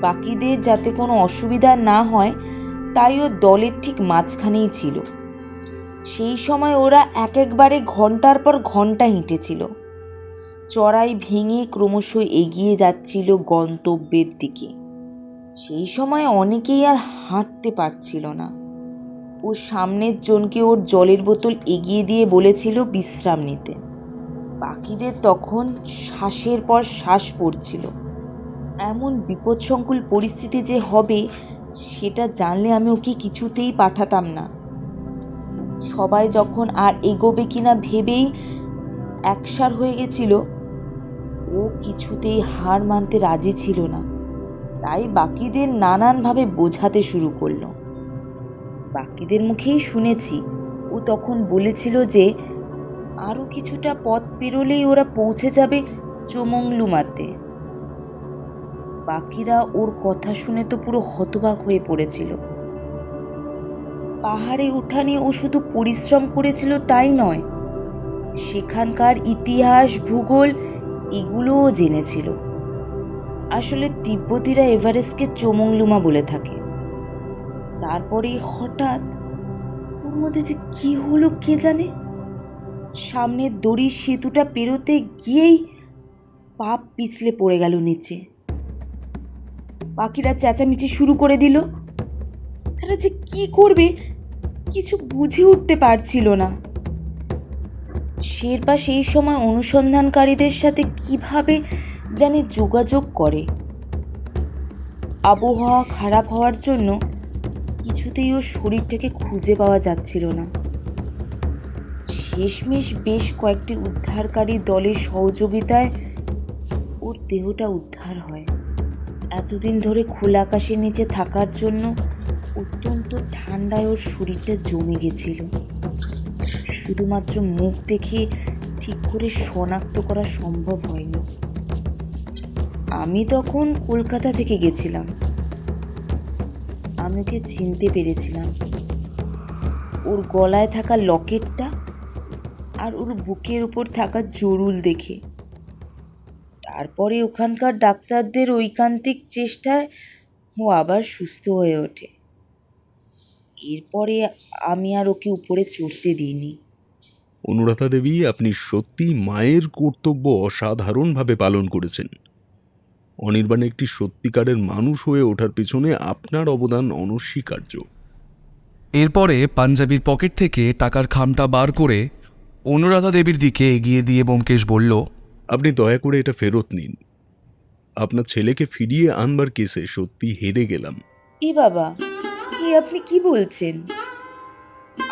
বাকিদের যাতে কোনো অসুবিধা না হয় তাই ও দলের ঠিক মাঝখানেই ছিল। সেই সময় ওরা একবারে ঘন্টার পর ঘন্টা হেঁটেছিল, চড়াই ভেঙে ক্রমশ এগিয়ে যাচ্ছিল গন্তব্যের দিকে। সেই সময় অনেকেই আর হাঁটতে পারছিল না। ও সামনের জনকে ওর জলের বোতল এগিয়ে দিয়ে বলেছিল বিশ্রাম নিতে। বাকিদের তখন শ্বাসের পর শ্বাস পড়ছিল। এমন বিপদসংকুল পরিস্থিতি যে হবে সেটা জানলে আমি ওকে কিছুতেই পাঠাতাম না। সবাই যখন আর এগোবে কিনা ভেবেই একসার হয়ে গেছিল, ও কিছুতেই হার মানতে রাজি ছিল না। তাই বাকিদের নানানভাবে বোঝাতে শুরু করলো। বাকিদের মুখেই শুনেছি ও তখন বলেছিল যে আরো কিছুটা পথ পেরোলেই ওরা পৌঁছে যাবে চোমংলুমাতে। বাকিরা ওর কথা শুনে তো পুরো হতবাক হয়ে পড়েছিল। পাহাড়ে ওঠা নিয়ে ও শুধু পরিশ্রম করেছিল তাই নয়, সেখানকার ইতিহাস ভূগোল এগুলোও জেনেছিল। আসলে তিব্বতীরা এভারেস্টকে চোমংলুমা বলে থাকে। তারপরে হঠাৎ ওর মধ্যে যে কি হলো কে জানে, সামনের দড়ির সেতুটা পেরোতে গিয়েই পা পিছলে পড়ে গেল নিচে। বাকিরা চেঁচামেচি শুরু করে দিল। তারা যে কি করবে কিছু বুঝে উঠতে পারছিল না। শেরপা সেই সময় অনুসন্ধানকারীদের সাথে কিভাবে জানি যোগাযোগ করে। আবহাওয়া খারাপ হওয়ার জন্য কিছুতেই ওর শরীরটাকে খুঁজে পাওয়া যাচ্ছিল না। শেষমেশ বেশ কয়েকটি উদ্ধারকারী দলের সহযোগিতায় ওর দেহটা উদ্ধার হয়। এতদিন ধরে খোলা আকাশের নিচে থাকার জন্য অত্যন্ত ঠান্ডায় ওর শরীরটা জমে গেছিল। শুধুমাত্র মুখ দেখে ঠিক করে শনাক্ত করা সম্ভব হয়নি। আমি তখন কলকাতা থেকে গেছিলাম। আমি ওকে চিনতে পেরেছিলাম ওর গলায় থাকা লকেটটা আর ওর বুকের উপর থাকা জরুল দেখে। তারপরে ওখানকার ডাক্তারদের ঐকান্তিক চেষ্টায় ও আবার সুস্থ হয়ে ওঠে। এরপরে আমি আর ওকে উপরে চড়তে দিইনি। অনুরাধা দেবী, আপনি সত্যি মায়ের কর্তব্য অসাধারণভাবে পালন করেছেন। অনির্বাণ একটি সত্যিকারের মানুষ হয়ে ওঠার পিছনে আপনার অবদান অনস্বীকার্য। এরপরে পাঞ্জাবির পকেট থেকে টাকার খামটা বার করে অনুরাধা দেবীর দিকে এগিয়ে দিয়ে ব্যোমকেশ বলল, আপনি দয়া করে এটা ফেরত নিন। আপনার ছেলেকে ফিরিয়ে আনবার কেসে সত্যি হেরে গেলাম। এ বাবা, আপনি কি বলছেন?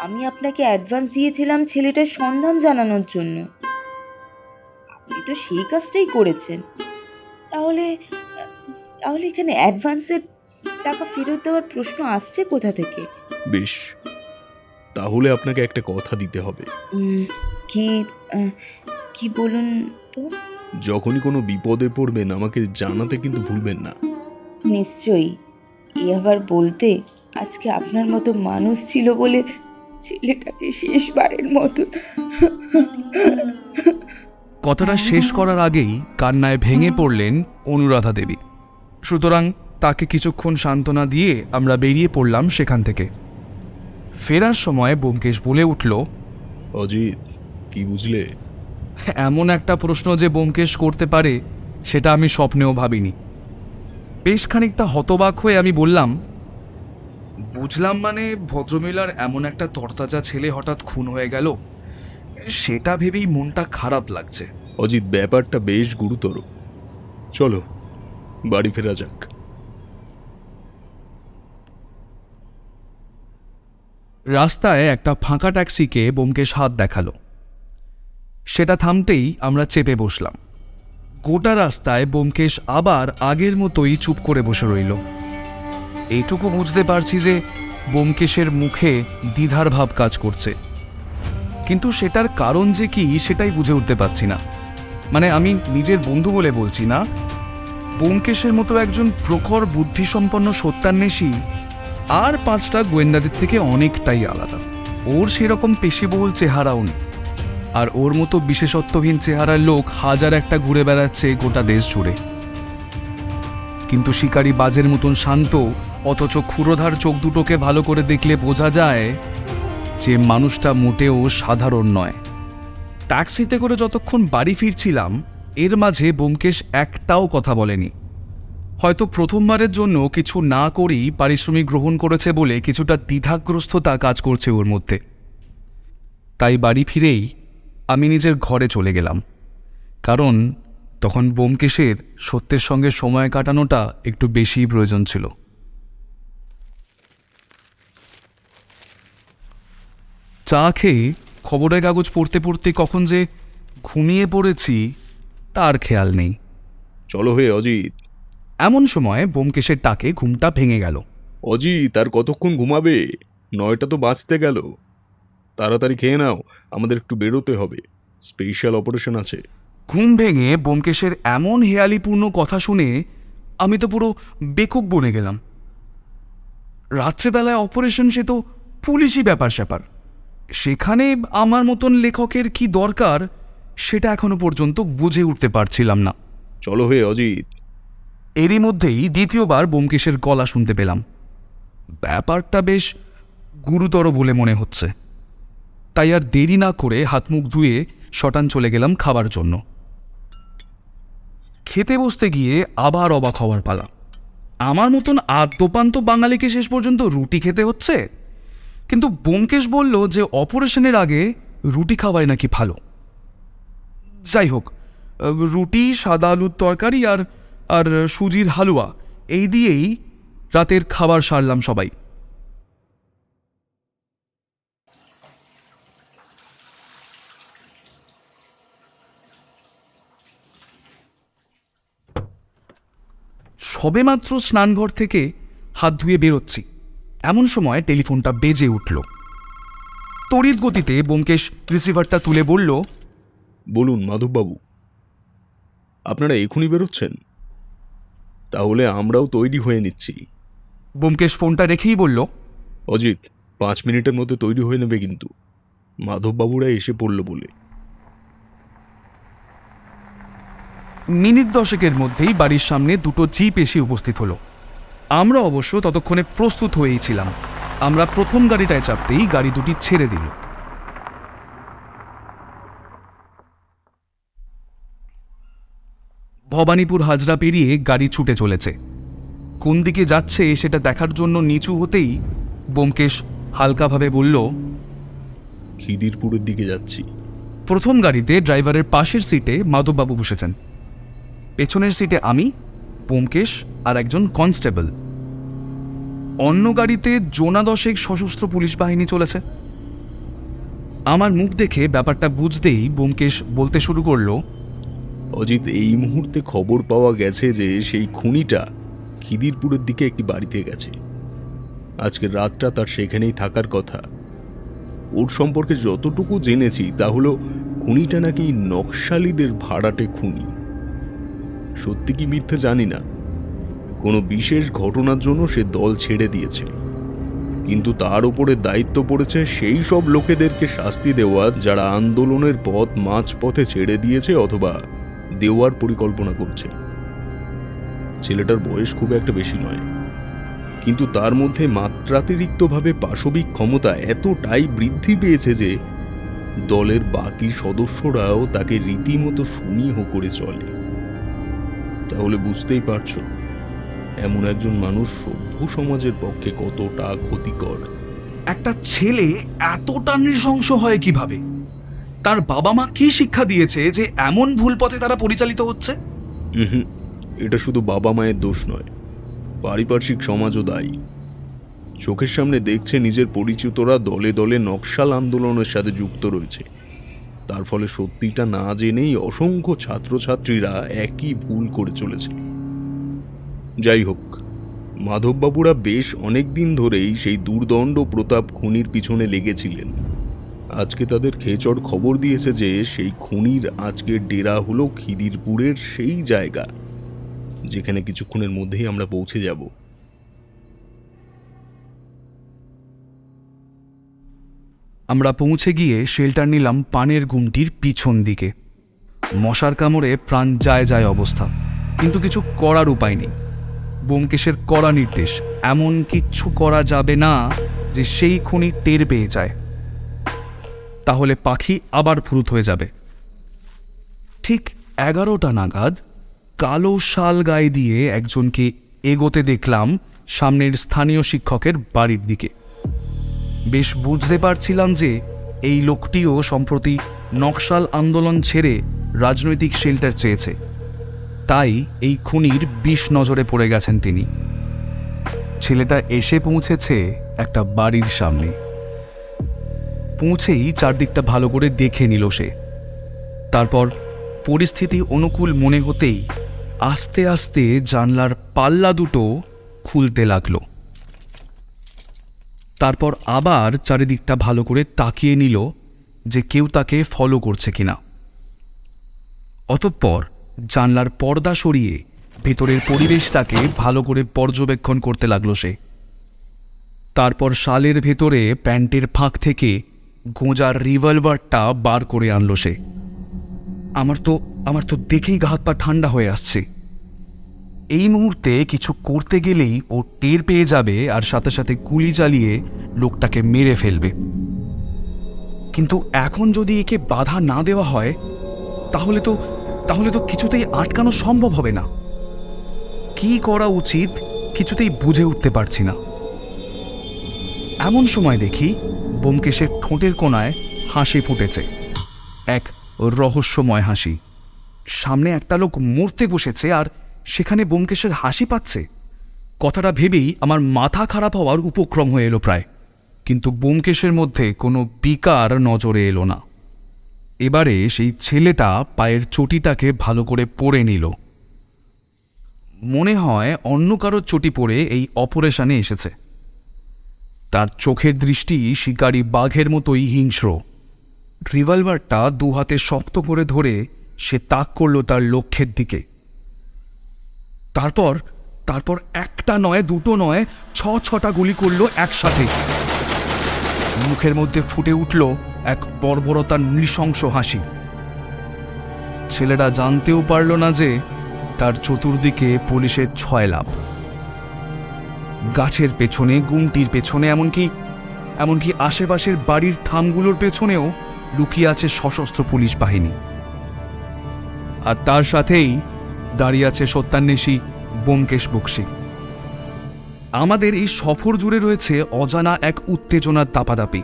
আমি আপনাকে অ্যাডভান্স দিয়েছিলাম ছেলেটার সন্ধান জানানোর জন্য। আপনি তো সেই কাজটাই করেছেন। তাহলে এখানে অ্যাডভান্সের টাকা ফেরত দেওয়ার প্রশ্ন আসছে কোথা থেকে? বেশ, তাহলে আপনাকে একটা কথা দিতে হবে। কি বলুন তো? যখনই কোনো বিপদে পড়বেন আমাকে জানাতে কিন্তু ভুলবেন না। নিশ্চয়ই। আবার বলতে আজকে আপনার মতো মানুষ ছিল বলে ছেলেটাকে শেষবারের মতন। কথাটা শেষ করার আগেই কান্নায় ভেঙে পড়লেন অনুরাধা দেবী। সুতরাং তাকে কিছুক্ষণ সান্ত্বনা দিয়ে আমরা বেরিয়ে পড়লাম সেখান থেকে। ফেরার সময় ব্যোমকেশ বলে উঠল, অজিত, কি বুঝলে? এমন একটা প্রশ্ন যে ব্যোমকেশ করতে পারে সেটা আমি স্বপ্নেও ভাবিনি। বেশ খানিকটা হতবাক হয়ে আমি বললাম, বুঝলাম মানে ভদ্রমহিলার এমন একটা তরতাজা ছেলে হঠাৎ খুন হয়ে গেল, সেটা ভেবেই মনটা খারাপ লাগছে। অজিত, ব্যাপারটা বেশ গুরুতর। চলো বাড়ি ফেরা যাক। রাস্তায় একটা ফাঁকা ট্যাক্সিকে ব্যোমকেশ হাত দেখালো। সেটা থামতেই আমরা চেপে বসলাম। গোটা রাস্তায় ব্যোমকেশ আবার আগের মতোই চুপ করে বসে রইল। এইটুকু বুঝতে পারছি যে ব্যোমকেশের মুখে দ্বিধার ভাব কাজ করছে, কিন্তু সেটার কারণ যে কি সেটাই বুঝে উঠতে পারছি না। মানে আমি নিজের বন্ধু বলে বলছি না, ব্যোমকেশের মতো একজন প্রখর বুদ্ধিসম্পন্ন সত্যান্বেষী আর 5টা গোয়েন্দাদের থেকে অনেকটাই আলাদা। ওর সেরকম পেশিবহুল চেহারাও নেই, আর ওর মতো বিশেষত্বহীন চেহারার লোক হাজার একটা ঘুরে বেড়াচ্ছে গোটা দেশ জুড়ে। কিন্তু শিকারী বাজের মতন শান্ত, অথচ ক্ষুরোধার চোখ দুটোকে ভালো করে দেখলে বোঝা যায় যে মানুষটা মোটেও সাধারণ নয়। ট্যাক্সিতে করে যতক্ষণ বাড়ি ফিরছিলাম এর মাঝে ব্যোমকেশ একটাও কথা বলেনি। হয়তো প্রথমবারের জন্য কিছু না করেই পারিশ্রমিক গ্রহণ করেছে বলে কিছুটা দ্বিধাগ্রস্ততা কাজ করছে ওর মধ্যে। তাই বাড়ি ফিরেই আমি নিজের ঘরে চলে গেলাম, কারণ তখন ব্যোমকেশের সত্যের সঙ্গে সময় কাটানোটা একটু বেশিই প্রয়োজন ছিল। চা খেয়ে খবরের কাগজ পড়তে পড়তে কখন যে ঘুমিয়ে পড়েছি তার খেয়াল নেই। চলো হে অজিত। এমন সময় ব্যোমকেশের ডাকে ঘুমটা ভেঙে গেল। অজিত, আর কতক্ষণ ঘুমাবে? 9টা তো বাজতে গেল। তাড়াতাড়ি খেয়ে নাও, আমাদের একটু বেরোতে হবে, স্পেশাল অপারেশন আছে। ঘুম ভেঙে ব্যোমকেশের এমন হেয়ালিপূর্ণ কথা শুনে আমি তো পুরো বেকুব বনে গেলাম। রাত্রেবেলায় অপারেশন, সে তো পুলিশি ব্যাপার স্যাপার। সেখানে আমার মতন লেখকের কি দরকার সেটা এখনো পর্যন্ত বুঝে উঠতে পারছিলাম না। চলো হে অজিত। এরই মধ্যেই দ্বিতীয়বার ব্যোমকেশের গলা শুনতে পেলাম। ব্যাপারটা বেশ গুরুতর বলে মনে হচ্ছে। তাই আর দেরি না করে হাত মুখ ধুয়ে শটান চলে গেলাম খাবার জন্য। খেতে বসতে গিয়ে আবার অবাক হওয়ার পালা। আমার মতন আদ্যপান্ত বাঙালিকে শেষ পর্যন্ত রুটি খেতে হচ্ছে, কিন্তু ব্যোমকেশ বলল যে অপারেশনের আগে রুটি খাওয়াই নাকি ভালো। যাই হোক, রুটি, সাদা আলুর তরকারি আর আর সুজির হালুয়া, এই দিয়েই রাতের খাবার সারলাম সবাই। সবেমাত্র স্নানঘর থেকে হাত ধুয়ে বেরোচ্ছি, এমন সময় টেলিফোনটা বেজে উঠল। তড়িৎ গতিতে ব্যোমকেশ রিসিভারটা তুলে বলল, বলুন মাধববাবু, আপনারা এখনই বেরোচ্ছেন? তাহলে আমরাও তৈরি হয়ে নিচ্ছি। ব্যোমকেশ ফোনটা রেখেই বলল, অজিত, 5 মিনিটের মধ্যে তৈরি হয়ে নেবে কিন্তু, মাধববাবুরা এসে পড়ল বলে। মিনিট 10-এর মধ্যেই বাড়ির সামনে 2টো জিপ এসে উপস্থিত হলো। আমরা অবশ্য ততক্ষণে প্রস্তুত হয়েই ছিলাম। আমরা প্রথম গাড়িটায় চাপতেই গাড়ি দুটি ছেড়ে দিল। ভবানীপুর হাজরা পেরিয়ে গাড়ি ছুটে চলেছে। কোন দিকে যাচ্ছে সেটা দেখার জন্য নিচু হতেই ব্যোমকেশ হালকাভাবে বলল, খিদিরপুরের দিকে যাচ্ছি। প্রথম গাড়িতে ড্রাইভারের পাশের সিটে মাধববাবু বসেছেন, পেছনের সিটে আমি, ব্যোমকেশ আর একজন কনস্টেবল। অন্য গাড়িতে জোনা 10 সশস্ত্র পুলিশ বাহিনী চলেছে। আমার মুখ দেখে ব্যাপারটা বুঝতেই ব্যোমকেশ বলতে শুরু করলো, অজিত, এই মুহূর্তে খবর পাওয়া গেছে যে সেই খুনিটা খিদিরপুরের দিকে একটি বাড়িতে গেছে। আজকের রাতটা তার সেখানেই থাকার কথা। ওর সম্পর্কে যতটুকু জেনেছি তা হলো খুনিটা নাকি নকশালীদের ভাড়াটে খুনি। সত্যি কি মিথ্যে জানি না, কোনো বিশেষ ঘটনার জন্য সে দল ছেড়ে দিয়েছে। কিন্তু তার উপরে দায়িত্ব পড়েছে সেই সব লোকেদেরকে শাস্তি দেওয়া যারা আন্দোলনের পথ মাঝপথে ছেড়ে দিয়েছে অথবা দেওয়ার পরিকল্পনা করছে। ছেলেটার বয়স খুব একটা বেশি নয়, কিন্তু তার মধ্যে মাত্রাতিরিক্তভাবে পাশবিক ক্ষমতা এতটাই বৃদ্ধি পেয়েছে যে দলের বাকি সদস্যরাও তাকে রীতিমতো সমীহ করে চলে। তাহলে বুঝতেই পারছো এমন একজন মানুষ সভ্য সমাজের পক্ষে কতটা ক্ষতিকর। একটা ছেলে এতটা নৃশংস হয় কিভাবে? তার বাবা মা কি শিক্ষা দিয়েছে যে এমন ভুল পথে তারা পরিচালিত হচ্ছে? এটা শুধু বাবা মায়ের দোষ নয়, পারিপার্শ্বিক সমাজও দায়ী। চোখের সামনে দেখছে নিজের পরিচিতরা দলে দলে নকশাল আন্দোলনের সাথে যুক্ত রয়েছে, তার ফলে সত্যিটা না জেনেই অসংখ্য ছাত্রছাত্রীরা একই ভুল করে চলেছে। যাই হোক, মাধববাবুরা বেশ অনেক দিন ধরেই সেই দুর্দণ্ড প্রতাপ খুনির পিছনে লেগেছিলেন। আজকে তাদের খেচড় খবর দিয়েছে যে সেই খুনির আজকের ডেরা হলো খিদিরপুরের সেই জায়গা যেখানে কিছুক্ষণের মধ্যেই আমরা পৌঁছে যাব। আমরা পৌঁছে গিয়ে শেল্টার নিলাম পানের গুমটির পিছন দিকে। মশার কামড়ে প্রাণ যায় যায় অবস্থা, কিন্তু কিছু করার উপায় নেই। ব্যোমকেশের কড়া নির্দেশ, এমন কিচ্ছু করা যাবে না যে সেই খুনি টের পেয়ে যায়, তাহলে পাখি আবার ফুরুত হয়ে যাবে। ঠিক 11টা নাগাদ কালো শাল গায়ে দিয়ে একজনকে এগোতে দেখলাম সামনের স্থানীয় শিক্ষকের বাড়ির দিকে। বেশ বুঝতে পারছিলাম যে এই লোকটিও সম্প্রতি নকশাল আন্দোলন ছেড়ে রাজনৈতিক শেল্টার চেয়েছে, তাই এই খুনির বিষ নজরে পড়ে গেছেন তিনি। ছেলেটা এসে পৌঁছেছে একটা বাড়ির সামনে। পৌঁছেই চারদিকটা ভালো করে দেখে নিল সে। তারপর পরিস্থিতি অনুকূল মনে হতেই আস্তে আস্তে জানলার পাল্লা দুটো খুলতে লাগলো। তারপর আবার চারিদিকটা ভালো করে তাকিয়ে নিল যে কেউ তাকে ফলো করছে কিনা। অতঃপর জানলার পর্দা সরিয়ে ভেতরের পরিবেশটাকে ভালো করে পর্যবেক্ষণ করতে লাগলো সে। তারপর শালের ভেতরে প্যান্টের ফাঁক থেকে গোঁজার রিভলভারটা বার করে আনলো সে। আমার তো দেখেই গা হাত পা ঠান্ডা হয়ে আসছে। এই মুহূর্তে কিছু করতে গেলেই ও টের পেয়ে যাবে আর সাথে সাথে গুলি চালিয়ে লোকটাকে মেরে ফেলবে। কিন্তু এখন যদি একে বাধা না দেওয়া হয় তাহলে তো কিছুতেই আটকানো সম্ভব হবে না। কি করা উচিত কিছুতেই বুঝে উঠতে পারছি না। এমন সময় দেখি ব্যোমকেশের ঠোঁটের কোণায় হাসি ফুটেছে, এক রহস্যময় হাসি। সামনে একটা লোক মরতে বসেছে আর সেখানে ব্যোমকেশের হাসি পাচ্ছে। কথাটা ভেবেই আমার মাথা খারাপ হওয়ার উপক্রম হয়ে এলো প্রায়, কিন্তু ব্যোমকেশের মধ্যে কোনো বিকার নজরে এলো না। এবারে সেই ছেলেটা পায়ের চটিটাকে ভালো করে পরে নিল। মনে হয় অন্য কারোর চটি পরে এই অপারেশনে এসেছে। তার চোখের দৃষ্টি শিকারী বাঘের মতোই হিংস্র। রিভলভারটা দু হাতে শক্ত করে ধরে সে তাক করল তার লক্ষ্যের দিকে। তারপর একটা নয়, দুটো নয়, 6টা গুলি করল একসাথে। মুখের মধ্যে ফুটে উঠল এক বর্বরতার নৃশংস হাসি। ছেলেটা জানতেও পারল না যে তার চতুর্দিকে পুলিশের ছয়লাভ। গাছের পেছনে, গুমটির পেছনে, এমনকি আশেপাশের বাড়ির থামগুলোর পেছনেও লুকিয়ে আছে সশস্ত্র পুলিশ বাহিনী। আর তার সাথেই দাঁড়িয়ে আছে সত্যান্বেষী ব্যোমকেশ বক্সী। আমাদের এই সফর জুড়ে রয়েছে অজানা এক উত্তেজনার দাপাদাপি।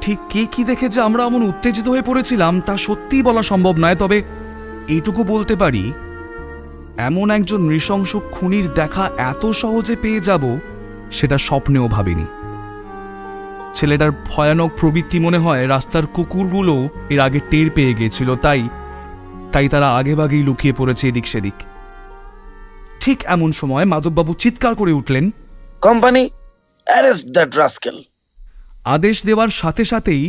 ঠিক কি দেখে যে আমরা এমন উত্তেজিত হয়ে পড়েছিলাম তা সত্যিই বলা সম্ভব নয়, তবে এইটুকু বলতে পারি, এমন একজন নৃশংস খুনির দেখা এত সহজে পেয়ে যাব সেটা স্বপ্নেও ভাবিনি। ছেলেটার ভয়ানক প্রবৃত্তি মনে হয় রাস্তার কুকুরগুলো এর আগে টের পেয়ে গিয়েছিল, তাই তারা আগেভাগেই লুকিয়ে পড়েছে এদিক সেদিক। ঠিক এমন সময় মাধববাবু চিৎকার করে উঠলেন, কোম্পানি, অ্যারেস্ট দ্যাট রাস্কেল। আদেশ দেওয়ার সাথে সাথেই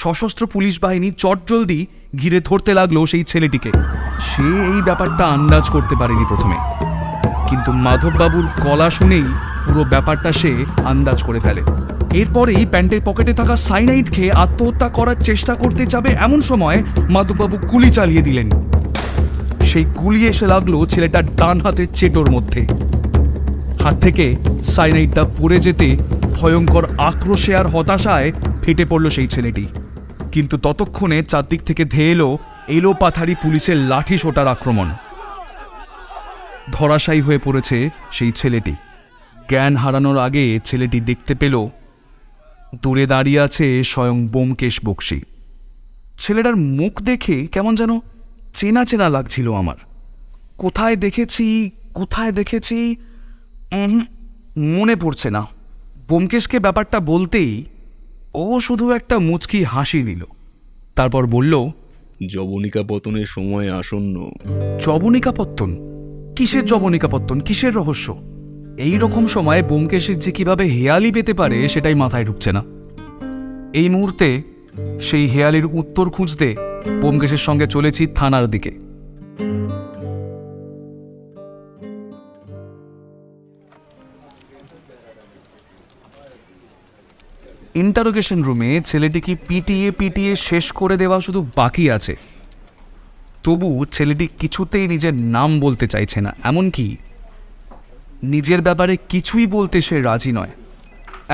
সশস্ত্র পুলিশ বাহিনী চটজলদি ঘিরে ধরতে লাগলো সেই ছেলেটিকে। সে এই ব্যাপারটা আন্দাজ করতে পারেনি প্রথমে, কিন্তু মাধববাবুর গলা শুনেই পুরো ব্যাপারটা সে আন্দাজ করে ফেলে। এরপরেই প্যান্টের পকেটে থাকা সাইনাইড খেয়ে আত্মহত্যা করার চেষ্টা করতে যাবে এমন সময় মাধববাবু গুলি চালিয়ে দিলেন। সেই গুলি এসে লাগলো ছেলেটার ডান হাতের চেটোর মধ্যে। হাত থেকে সাইনাইডটা পড়ে যেতে ভয়ঙ্কর আক্রোশে আর হতাশায় ফেটে পড়ল সেই ছেলেটি। কিন্তু ততক্ষণে চারদিক থেকে ধেয়ে এলো পাথারি পুলিশের লাঠি সোটার আক্রমণ। ধরাশায়ী হয়ে পড়েছে সেই ছেলেটি। জ্ঞান হারানোর আগে ছেলেটি দেখতে পেল দূরে দাঁড়িয়ে আছে স্বয়ং ব্যোমকেশ বক্সী। ছেলেটার মুখ দেখে কেমন যেন চেনা চেনা লাগছিল আমার। কোথায় দেখেছি মনে পড়ছে না। ব্যোমকেশকে ব্যাপারটা বলতেই ও শুধু একটা মুচকি হাসি দিল, তারপর বলল, যবনিকা পতনের সময় আসন্ন। যবনিকাপত্তন? কিসের যবনিকাপত্তন? কিসের রহস্য? এই রকম সময় ব্যোমকেশের যে কিভাবে হেয়ালি পেতে পারে সেটাই মাথায় ঢুকছে না। এই মুহূর্তে সেই হেয়ালির উত্তর খুঁজতে ব্যোমকেশের সঙ্গে চলেছি থানার দিকে। ইন্টারোগেশন রুমে ছেলেটিকে পিটিয়ে শেষ করে দেওয়া শুধু বাকি আছে। তবু ছেলেটি কিছুতেই নিজের নাম বলতে চাইছে না, এমনকি নিজের ব্যাপারে কিছুই বলতে সে রাজি নয়।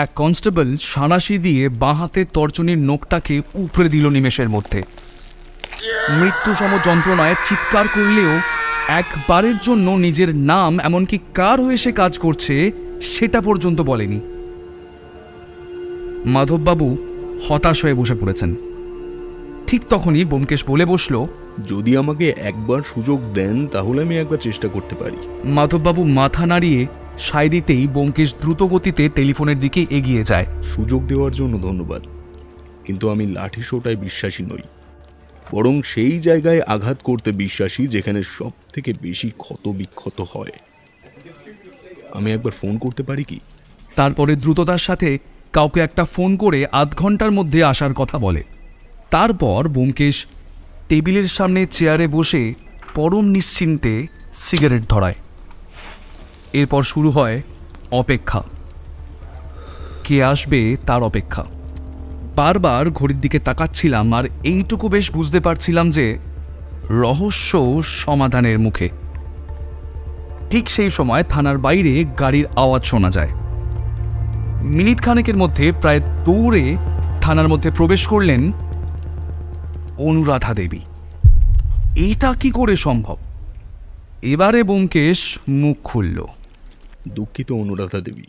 এক কনস্টেবল সাঁড়াশি দিয়ে বাঁ হাতের তর্জনীর নোকটাকে উপড়ে দিল নিমেষের মধ্যে। মৃত্যুসম যন্ত্রণায় চিৎকার করলেও একবারের জন্য নিজের নাম, এমনকি কার হয়ে সে কাজ করছে সেটা পর্যন্ত বলেনি। মাধববাবু হতাশ হয়ে বসে পড়েছেন। ঠিক তখনই ব্যোমকেশ বলে বসল, যদি আমাকে একবার সুযোগ দেন তাহলে আমি একবার চেষ্টা করতে পারি। মাধববাবু মাথা নাড়িয়ে সায় দিতেই ব্যোমকেশ দ্রুত গতিতে টেলিফোনের দিকে এগিয়ে যায়। সুযোগ দেওয়ার জন্য ধন্যবাদ, কিন্তু আমি লাঠি সোটায় বিশ্বাসী নই, বরং সেই জায়গায় আঘাত করতে বিশ্বাসী যেখানে সব থেকে বেশি ক্ষত বিক্ষত হয়। আমি একবার ফোন করতে পারি কি? তারপরে দ্রুততার সাথে কাউকে একটা ফোন করে আধ ঘন্টার মধ্যে আসার কথা বলে। তারপর ব্যোমকেশ টেবিলের সামনে চেয়ারে বসে পরম নিশ্চিন্তে সিগারেট ধরায়। এরপর শুরু হয় অপেক্ষা। কে আসবে তার অপেক্ষা। বারবার ঘড়ির দিকে তাকাচ্ছিলাম আর এইটুকু বেশ বুঝতে পারছিলাম যে রহস্য সমাধানের মুখে। ঠিক সেই সময় থানার বাইরে গাড়ির আওয়াজ শোনা যায়। মিনিট খানেকের মধ্যে প্রায় দৌড়ে থানার মধ্যে প্রবেশ করলেন অনুরাধা দেবী। এটা কি করে সম্ভব? এবারে ব্যোমকেশ মুখ খুলল। দুঃখিত অনুরাধা দেবী,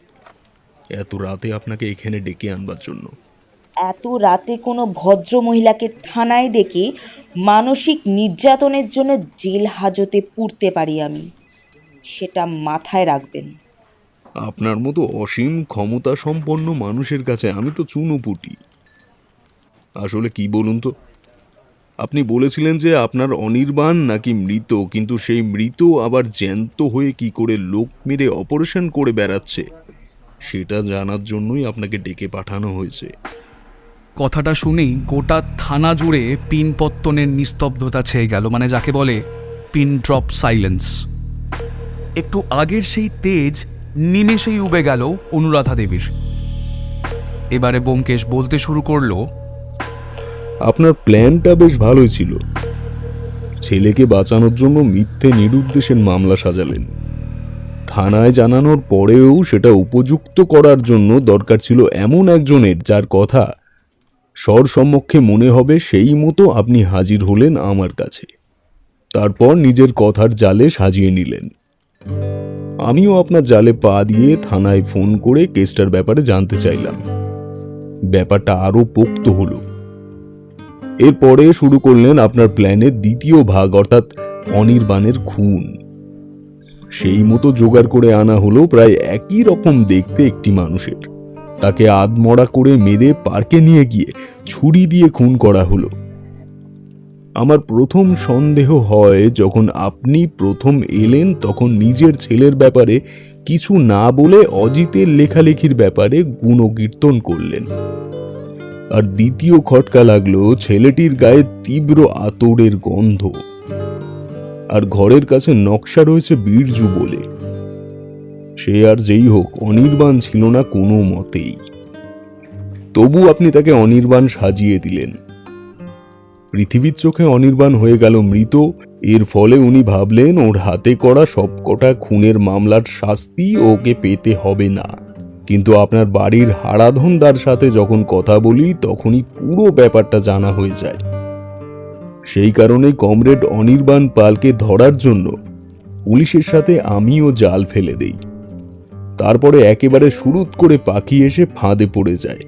এত রাতে আপনাকে এখানে ডেকে আনবার জন্য। এত রাতে কোনো ভদ্র মহিলাকে থানায় ডেকে মানসিক নির্যাতনের জন্য জেল হাজতে পুরতে পারি আমি, সেটা মাথায় রাখবেন। আপনার মতো অসীম ক্ষমতা সম্পন্ন মানুষের কাছে আমি তো চুনোপুটি। আসলে কি বলুন তো, আপনি বলেছিলেন যে আপনার অনির্বাণ নাকি মৃত, কিন্তু সেই মৃত আবার জ্যান্ত হয়ে কি করে লোক মেরে অপারেশন করে বেড়াচ্ছে সেটা জানার জন্যই আপনাকে ডেকে পাঠানো হয়েছে। কথাটা শুনেই গোটা থানা জুড়ে পিনপত্তনের নিস্তব্ধতা ছেয়ে গেল, মানে যাকে বলে পিন ড্রপ সাইলেন্স। একটু আগের সেই তেজ নিমেষেই উবে গেল অনুরাধা দেবীর। এবারে ব্যোমকেশ বলতে শুরু করলো, আপনার প্ল্যানটা বেশ ভালোই ছিল। ছেলেকে বাঁচানোর জন্য মিথ্যে নিরুদ্দেশের মামলা সাজালেন। থানায় জানানোর পরেও সেটা উপযুক্ত করার জন্য দরকার ছিল এমন একজনের যার কথা সরসম্মুখে মনে হবে, সেই মতো আপনি হাজির হলেন আমার কাছে। তারপর নিজের কথার জালে সাজিয়ে নিলেন। আমিও আপনার জালে পা দিয়ে থানায় ফোন করে কেসটার ব্যাপারে জানতে চাইলাম। ব্যাপারটা আরো পোক্ত হলো। এরপরে শুরু করলেন আপনার প্ল্যানের দ্বিতীয় ভাগ, অর্থাৎ অনির্বাণের খুন। সেই মতো জোগাড় করে আনা হলো প্রায় একই রকম দেখতে একটি মানুষের। তাকে আধমরা করে মেরে পার্কে নিয়ে গিয়ে ছুরি দিয়ে খুন করা হলো। আমার প্রথম সন্দেহ হয়, যখন আপনি প্রথম এলেন তখন নিজের ছেলের ব্যাপারে কিছু না বলে অজিতের লেখালেখির ব্যাপারে গুণকীর্তন করলেন। আর দ্বিতীয় খটকা লাগলো ছেলেটির গায়ে তীব্র আতরের গন্ধ, আর ঘরের কাছে নকশা রয়েছে বীরজু বলে। সে আর যেই হোক অনির্বাণ ছিল না কোনো মতেই। তবু আপনি তাকে অনির্বাণ সাজিয়ে দিলেন। পৃথিবীর চোখে অনির্বাণ হয়ে গেল মৃত। এর ফলে উনি ভাবলেন ওর হাতে করা সবকটা খুনের মামলার শাস্তি ওকে পেতে হবে না। কিন্তু আপনার বাড়ির হারাধনদার সাথে যখন কথা বলি তখনই পুরো ব্যাপারটা জানা হয়ে যায়। সেই কারণে কমরেড অনির্বাণ পালকে ধরার জন্য পুলিশের সাথে আমিও জাল ফেলে দেই। তারপরে একেবারে শুরুত করে পাখি এসে ফাঁদে পড়ে যায়।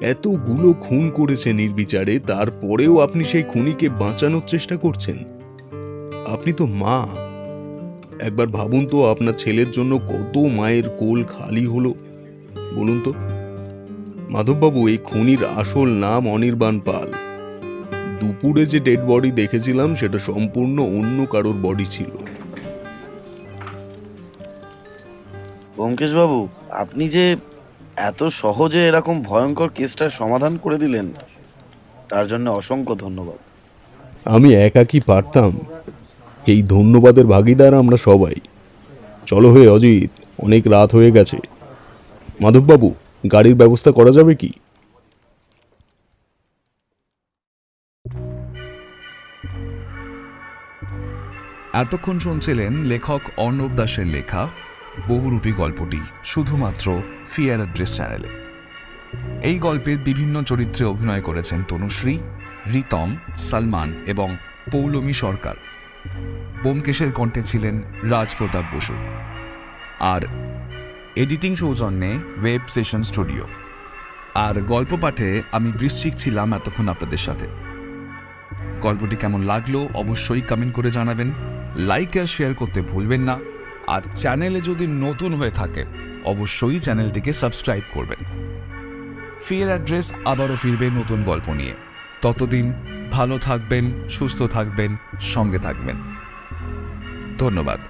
এতগুলো খুন করেছে নির্বিচারে, তারপরেও আপনি সেই খুনিকে বাঁচানোর চেষ্টা করছেন। আপনি তো মা। একবার ভাবুন তো আপনার ছেলের জন্য কত মায়ের কোল খালি হলো। বলুন তো মাধববাবু, এই খুনির আসল নাম অনির্বাণ পাল। দুপুরে যে ডেড বডি দেখেছিলাম সেটা সম্পূর্ণ অন্য কারোর বডি ছিল। ব্যোমকেশবাবু, আপনি যে এত সহজে এরকম ভয়ঙ্কর কেসটার সমাধান করে দিলেন তার জন্য অসংখ্য ধন্যবাদ। আমি একাকি পারতাম? এই ধন্যবাদের ভাগিদার আমরা সবাই। চলো হে অজিত, অনেক রাত হয়ে গেছে। মাধববাবু, গাড়ির ব্যবস্থা করা যাবে কি? এতক্ষণ শুনছিলেন লেখক অর্ণব দাসের লেখা বহুরূপী গল্পটি শুধুমাত্র ফিয়ার অ্যাড্রেস চ্যানেলে। এই গল্পের বিভিন্ন চরিত্রে অভিনয় করেছেন তনুশ্রী, রিতম, সালমান এবং পৌলমী সরকার। ব্যোমকেশের কণ্ঠে ছিলেন রাজপ্রতাপ বসু। আর এডিটিং সৌজন্যে ওয়েব সেশন স্টুডিও। আর গল্প পাঠে আমি বৃশ্চিক ছিলাম এতক্ষণ আপনাদের সাথে। গল্পটি কেমন লাগলো অবশ্যই কমেন্ট করে জানাবেন। লাইক আর শেয়ার করতে ভুলবেন না। আর চ্যানেলে যদি নতুন হয়ে থাকে অবশ্যই চ্যানেলটিকে সাবস্ক্রাইব করবেন। ফিয়ার অ্যাড্রেস আবারও ফিরবে নতুন গল্প নিয়ে। ততদিন ভালো থাকবেন, সুস্থ থাকবেন, সঙ্গে থাকবেন। ধন্যবাদ।